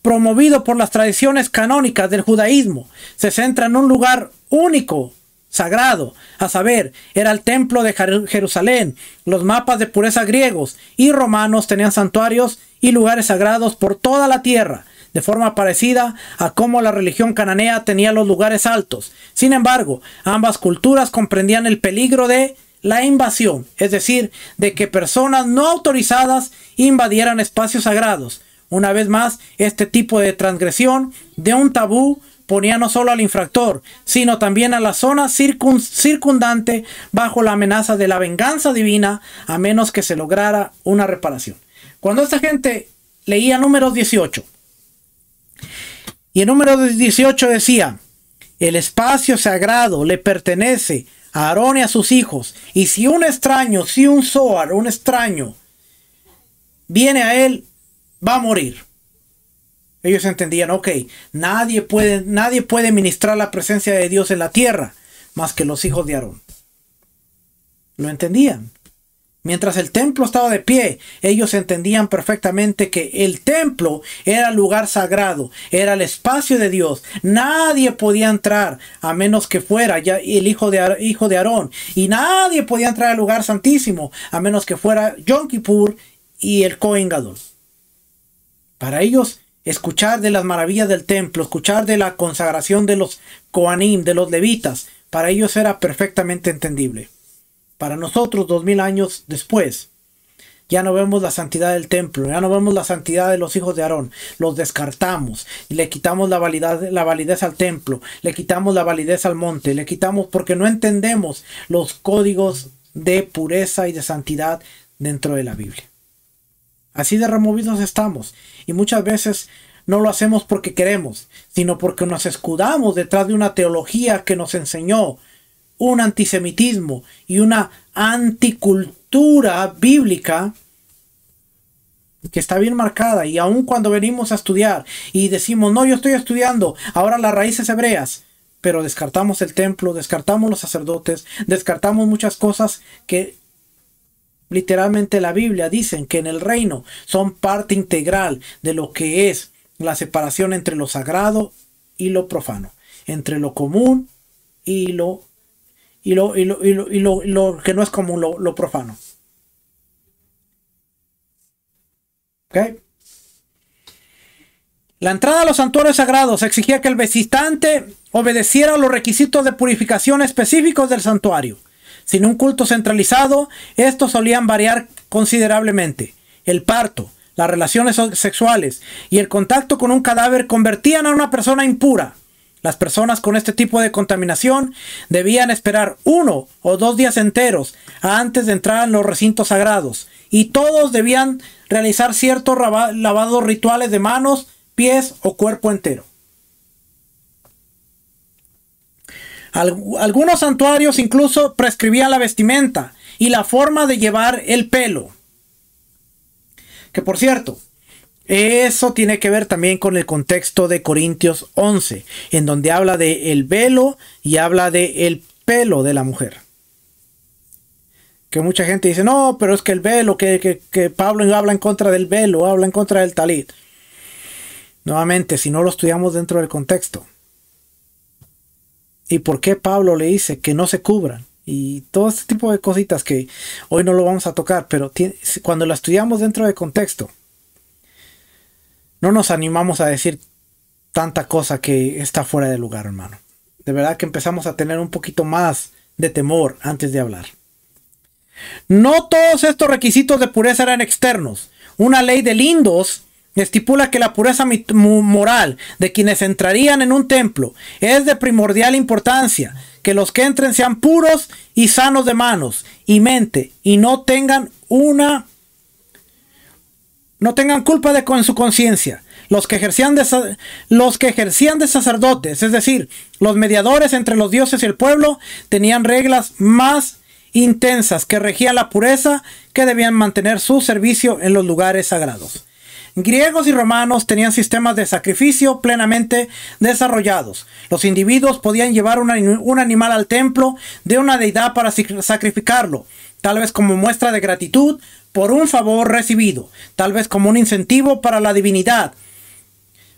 promovido por las tradiciones canónicas del judaísmo, se centra en un lugar único, sagrado, a saber, era el templo de Jerusalén. Los mapas de pureza griegos y romanos tenían santuarios y lugares sagrados por toda la tierra, de forma parecida a cómo la religión cananea tenía los lugares altos. Sin embargo, ambas culturas comprendían el peligro de la invasión, es decir, de que personas no autorizadas invadieran espacios sagrados. Una vez más, este tipo de transgresión de un tabú ponía no solo al infractor, sino también a la zona circundante bajo la amenaza de la venganza divina, a menos que se lograra una reparación. Cuando esta gente leía Números 18, y en Números 18 decía, el espacio sagrado le pertenece a Aarón y a sus hijos, y si un extraño, si un zoar, un extraño, viene a él, va a morir. Ellos entendían, ok, nadie puede ministrar la presencia de Dios en la tierra, más que los hijos de Aarón. Lo entendían. Mientras el templo estaba de pie, ellos entendían perfectamente que el templo era el lugar sagrado, era el espacio de Dios. Nadie podía entrar a menos que fuera ya el hijo de Aarón. Y nadie podía entrar al lugar santísimo a menos que fuera Yom Kippur y el Kohen Gadol. Para ellos, escuchar de las maravillas del templo, escuchar de la consagración de los Kohanim, de los levitas, para ellos era perfectamente entendible. Para nosotros, 2000 años después, ya no vemos la santidad del templo, ya no vemos la santidad de los hijos de Aarón. Los descartamos, le quitamos la validez al templo, le quitamos la validez al monte, le quitamos porque no entendemos los códigos de pureza y de santidad dentro de la Biblia. Así de removidos estamos, y muchas veces no lo hacemos porque queremos, sino porque nos escudamos detrás de una teología que nos enseñó un antisemitismo y una anticultura bíblica que está bien marcada. Y aun cuando venimos a estudiar y decimos, no, yo estoy estudiando ahora las raíces hebreas, pero descartamos el templo, descartamos los sacerdotes, descartamos muchas cosas que literalmente la Biblia dicen que en el reino son parte integral de lo que es la separación entre lo sagrado y lo profano, entre lo común y lo que no es común, lo profano. ¿Ok? La entrada a los santuarios sagrados exigía que el visitante obedeciera los requisitos de purificación específicos del santuario. Sin un culto centralizado, estos solían variar considerablemente. El parto, las relaciones sexuales y el contacto con un cadáver convertían a una persona impura. Las personas con este tipo de contaminación debían esperar 1 o 2 días enteros antes de entrar en los recintos sagrados, y todos debían realizar ciertos lavados rituales de manos, pies o cuerpo entero. Algunos santuarios incluso prescribían la vestimenta y la forma de llevar el pelo. Que por cierto, eso tiene que ver también con el contexto de Corintios 11, en donde habla de el velo y habla de el pelo de la mujer. Que mucha gente dice, no, pero es que el velo, que Pablo habla en contra del velo, habla en contra del talit. Nuevamente, si no lo estudiamos dentro del contexto. ¿Y por qué Pablo le dice que no se cubran? Y todo este tipo de cositas que hoy no lo vamos a tocar, pero cuando lo estudiamos dentro del contexto, no nos animamos a decir tanta cosa que está fuera de lugar, hermano. De verdad que empezamos a tener un poquito más de temor antes de hablar. No todos estos requisitos de pureza eran externos. Una ley de Lindos estipula que la pureza moral de quienes entrarían en un templo es de primordial importancia, que los que entren sean puros y sanos de manos y mente y no tengan culpa con su conciencia. Los que ejercían de sacerdotes, es decir, los mediadores entre los dioses y el pueblo, tenían reglas más intensas que regían la pureza, que debían mantener su servicio en los lugares sagrados. Griegos y romanos tenían sistemas de sacrificio plenamente desarrollados. Los individuos podían llevar un animal al templo de una deidad para sacrificarlo, tal vez como muestra de gratitud por un favor recibido, tal vez como un incentivo para la divinidad,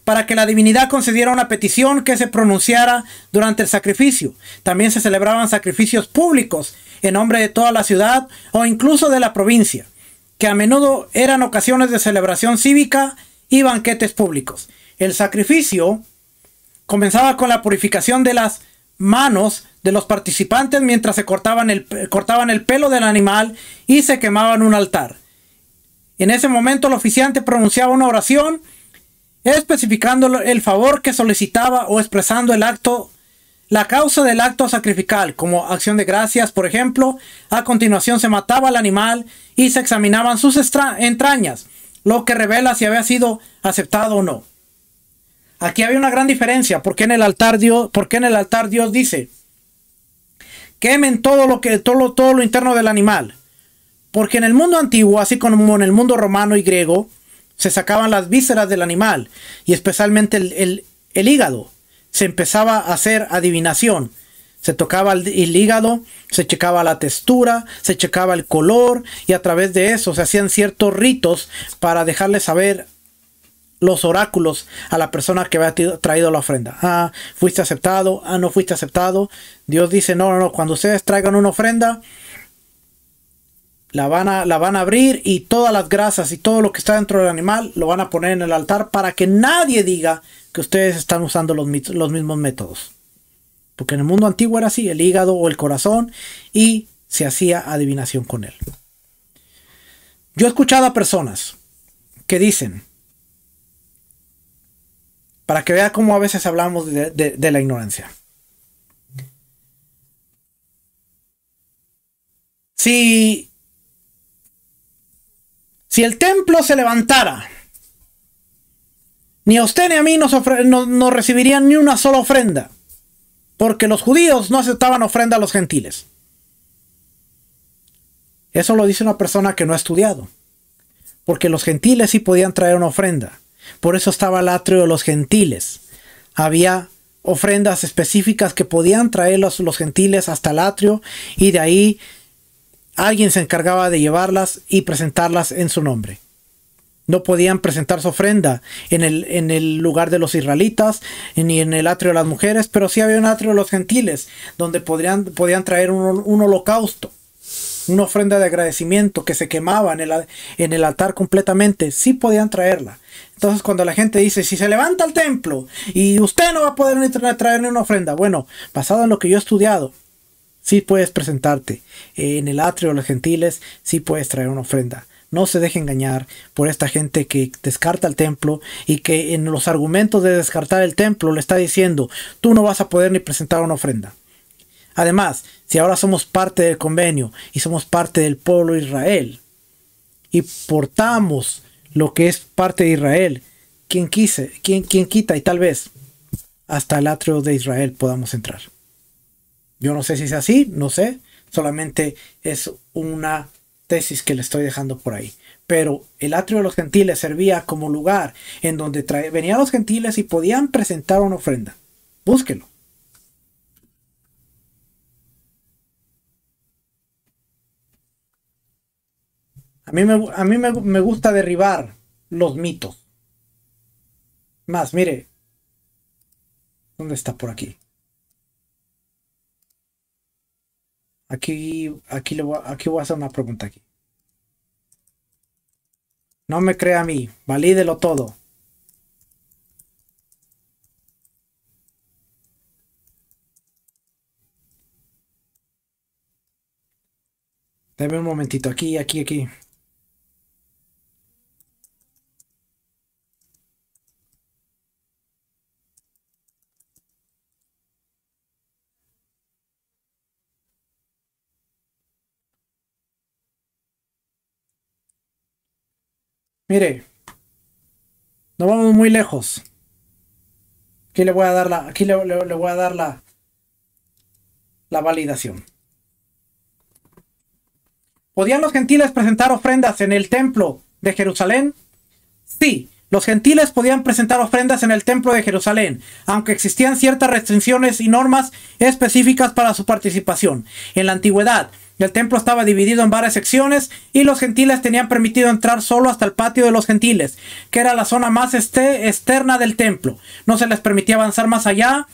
para que la divinidad concediera una petición que se pronunciara durante el sacrificio. También se celebraban sacrificios públicos en nombre de toda la ciudad o incluso de la provincia, que a menudo eran ocasiones de celebración cívica y banquetes públicos. El sacrificio comenzaba con la purificación de las manos de los participantes mientras se cortaban el pelo del animal y se quemaba en un altar. En ese momento el oficiante pronunciaba una oración especificando el favor que solicitaba o expresando la causa del acto sacrificial, como acción de gracias, por ejemplo. A continuación se mataba al animal y se examinaban sus entrañas, lo que revela si había sido aceptado o no. Aquí había una gran diferencia, porque en el altar Dios dice: quemen todo lo interno del animal. Porque en el mundo antiguo, así como en el mundo romano y griego, se sacaban las vísceras del animal, y especialmente el hígado. Se empezaba a hacer adivinación. Se tocaba el hígado, se checaba la textura, se checaba el color, y a través de eso se hacían ciertos ritos para dejarle saber los oráculos a la persona que había traído la ofrenda. Ah, fuiste aceptado, ah, no fuiste aceptado. Dios dice: no, cuando ustedes traigan una ofrenda, la van a abrir, y todas las grasas y todo lo que está dentro del animal lo van a poner en el altar para que nadie diga que ustedes están usando los mismos métodos. Porque en el mundo antiguo era así: el hígado o el corazón, y se hacía adivinación con él. Yo he escuchado a personas que dicen, para que vea cómo a veces hablamos de la ignorancia: si el templo se levantara, ni a usted ni a mí no recibirían ni una sola ofrenda, porque los judíos no aceptaban ofrenda a los gentiles. Eso lo dice una persona que no ha estudiado, porque los gentiles sí podían traer una ofrenda. Por eso estaba el atrio de los gentiles. Había ofrendas específicas que podían traer los gentiles hasta el atrio, y de ahí alguien se encargaba de llevarlas y presentarlas en su nombre. No podían presentar su ofrenda en el lugar de los israelitas, ni en el atrio de las mujeres, pero sí había un atrio de los gentiles, donde podían traer un holocausto, una ofrenda de agradecimiento que se quemaba en el altar completamente. Sí podían traerla. Entonces, cuando la gente dice: si se levanta el templo y usted no va a poder traer ni una ofrenda, bueno, basado en lo que yo he estudiado, sí puedes presentarte en el atrio de los gentiles, sí puedes traer una ofrenda. No se deje engañar por esta gente que descarta el templo, y que en los argumentos de descartar el templo le está diciendo: tú no vas a poder ni presentar una ofrenda. Además, si ahora somos parte del convenio y somos parte del pueblo de Israel y portamos lo que es parte de Israel, quien quita y tal vez hasta el atrio de Israel podamos entrar. Yo no sé si es así, no sé, solamente es una tesis que le estoy dejando por ahí. Pero el atrio de los gentiles servía como lugar en donde venían los gentiles y podían presentar una ofrenda. Búsquelo. A mí me gusta derribar los mitos. Más, mire. ¿Dónde está por aquí? Aquí voy a hacer una pregunta aquí. No me crea a mí, valídelo todo. Deme un momentito, aquí. Mire, no vamos muy lejos. Aquí le voy a dar la validación. ¿Podían los gentiles presentar ofrendas en el templo de Jerusalén? Sí, los gentiles podían presentar ofrendas en el templo de Jerusalén, aunque existían ciertas restricciones y normas específicas para su participación. En la antigüedad, El templo estaba dividido en varias secciones y los gentiles tenían permitido entrar solo hasta el patio de los gentiles, que era la zona más externa del templo. No se les permitía avanzar más allá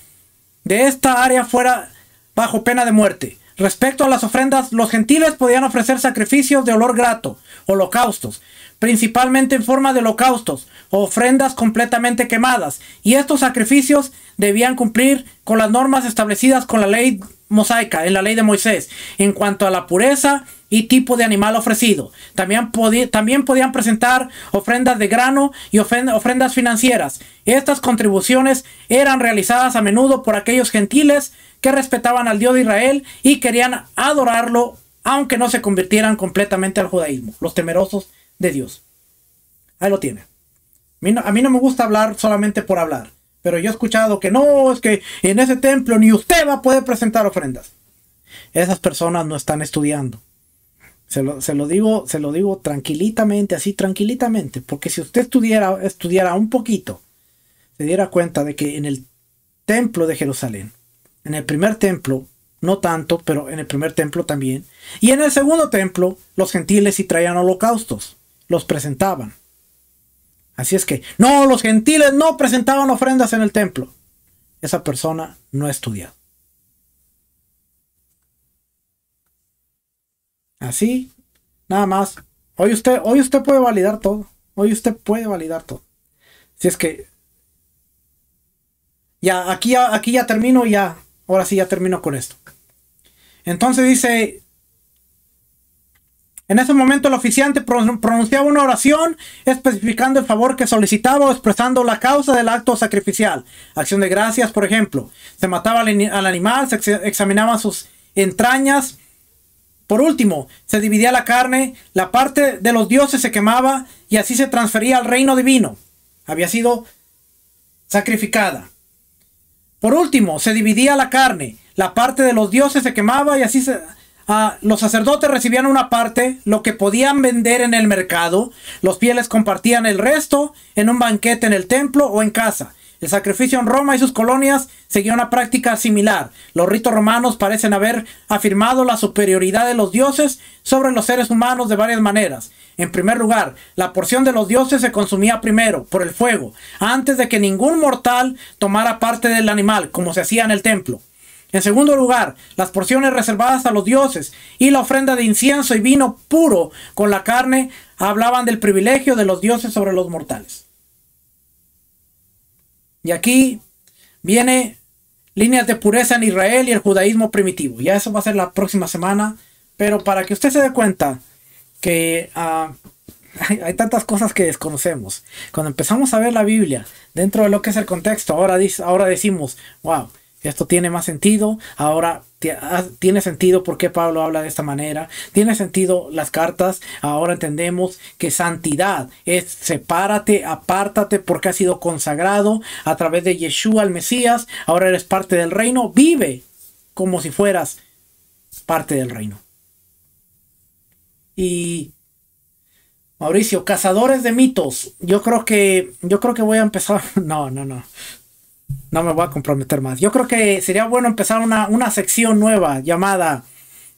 de esta área fuera bajo pena de muerte. Respecto a las ofrendas, los gentiles podían ofrecer sacrificios de olor grato, holocaustos, principalmente en forma de holocaustos o ofrendas completamente quemadas, y estos sacrificios debían cumplir con las normas establecidas con la ley mosaica, en la ley de Moisés, en cuanto a la pureza y tipo de animal ofrecido. También podían presentar ofrendas de grano y ofrendas financieras. Estas contribuciones eran realizadas a menudo por aquellos gentiles que respetaban al Dios de Israel y querían adorarlo, aunque no se convirtieran completamente al judaísmo, los temerosos de Dios. Ahí lo tiene. A mí no me gusta hablar solamente por hablar, pero yo he escuchado que no, es que en ese templo ni usted va a poder presentar ofrendas. Esas personas no están estudiando. Se lo digo tranquilitamente, así tranquilitamente, porque si usted estudiara un poquito, se diera cuenta de que en el templo de Jerusalén, en el primer templo, no tanto, pero en el primer templo también, y en el segundo templo, los gentiles sí traían holocaustos, los presentaban. Así es que, no, los gentiles no presentaban ofrendas en el templo. Esa persona no ha estudiado. Así, nada más. Hoy usted puede validar todo. Hoy usted puede validar todo. Si es que, ya, aquí ya termino, ya. Ahora sí ya termino con esto. Entonces dice, en ese momento el oficiante pronunciaba una oración especificando el favor que solicitaba o expresando la causa del acto sacrificial. Acción de gracias, por ejemplo. Se mataba al animal, se examinaban sus entrañas. Por último, se dividía la carne, la parte de los dioses se quemaba y así se transfería al reino divino. Había sido sacrificada. Por último, se dividía la carne, la parte de los dioses se quemaba y así los sacerdotes recibían una parte, lo que podían vender en el mercado. Los fieles compartían el resto en un banquete en el templo o en casa. El sacrificio en Roma y sus colonias seguía una práctica similar. Los ritos romanos parecen haber afirmado la superioridad de los dioses sobre los seres humanos de varias maneras. En primer lugar, la porción de los dioses se consumía primero, por el fuego, antes de que ningún mortal tomara parte del animal, como se hacía en el templo. En segundo lugar, las porciones reservadas a los dioses y la ofrenda de incienso y vino puro con la carne hablaban del privilegio de los dioses sobre los mortales. Y aquí viene líneas de pureza en Israel y el judaísmo primitivo. Ya eso va a ser la próxima semana. Pero para que usted se dé cuenta que hay tantas cosas que desconocemos. Cuando empezamos a ver la Biblia dentro de lo que es el contexto, ahora decimos, wow, esto tiene más sentido. Ahora tiene sentido por qué Pablo habla de esta manera. Tiene sentido las cartas. Ahora entendemos que santidad es sepárate, apártate porque has sido consagrado a través de Yeshua el Mesías. Ahora eres parte del reino. Vive como si fueras parte del reino. Y Mauricio, cazadores de mitos. Yo creo que voy a empezar. No me voy a comprometer más. Yo creo que sería bueno empezar una sección nueva llamada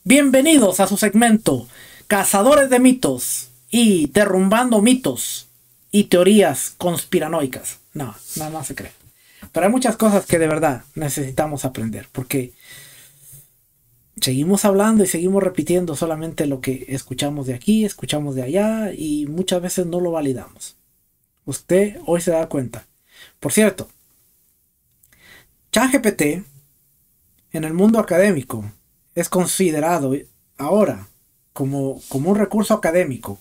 Bienvenidos a su segmento Cazadores de mitos y derrumbando mitos y teorías conspiranoicas. No, nada más se cree. Pero hay muchas cosas que de verdad necesitamos aprender porque seguimos hablando y seguimos repitiendo solamente lo que escuchamos de aquí, escuchamos de allá y muchas veces no lo validamos. Usted hoy se da cuenta. Por cierto, ChatGPT en el mundo académico es considerado ahora como un recurso académico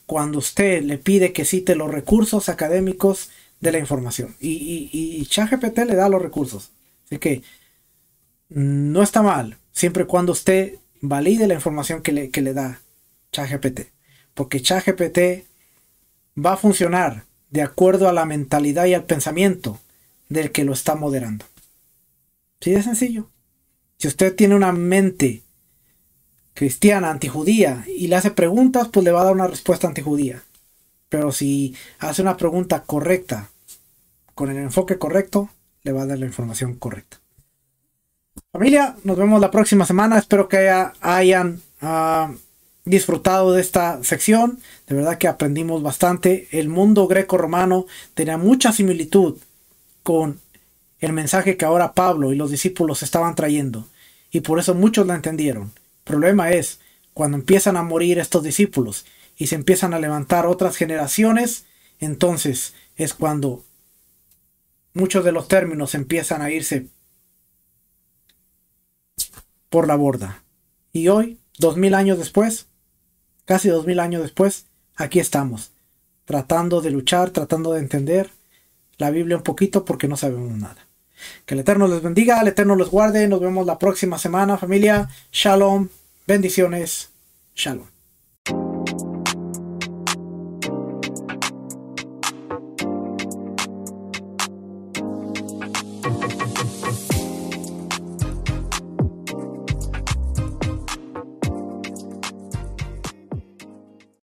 cuando usted le pide que cite los recursos académicos de la información y ChatGPT le da los recursos. Así que no está mal siempre y cuando usted valide la información que le da ChatGPT, porque ChatGPT va a funcionar de acuerdo a la mentalidad y al pensamiento del que lo está moderando. Sí, de sencillo. Si usted tiene una mente cristiana, antijudía, y le hace preguntas, pues le va a dar una respuesta antijudía. Pero si hace una pregunta correcta, con el enfoque correcto, le va a dar la información correcta. Familia, nos vemos la próxima semana. Espero que hayan disfrutado de esta sección. De verdad que aprendimos bastante. El mundo greco-romano tenía mucha similitud con el mensaje que ahora Pablo y los discípulos estaban trayendo. Y por eso muchos la entendieron. El problema es cuando empiezan a morir estos discípulos y se empiezan a levantar otras generaciones, entonces es cuando muchos de los términos empiezan a irse por la borda. Y hoy, 2000 años después, casi 2000 años después, aquí estamos, tratando de luchar, tratando de entender la Biblia un poquito porque no sabemos nada. Que el Eterno les bendiga, el Eterno los guarde. Nos vemos la próxima semana, familia. Shalom, bendiciones, shalom.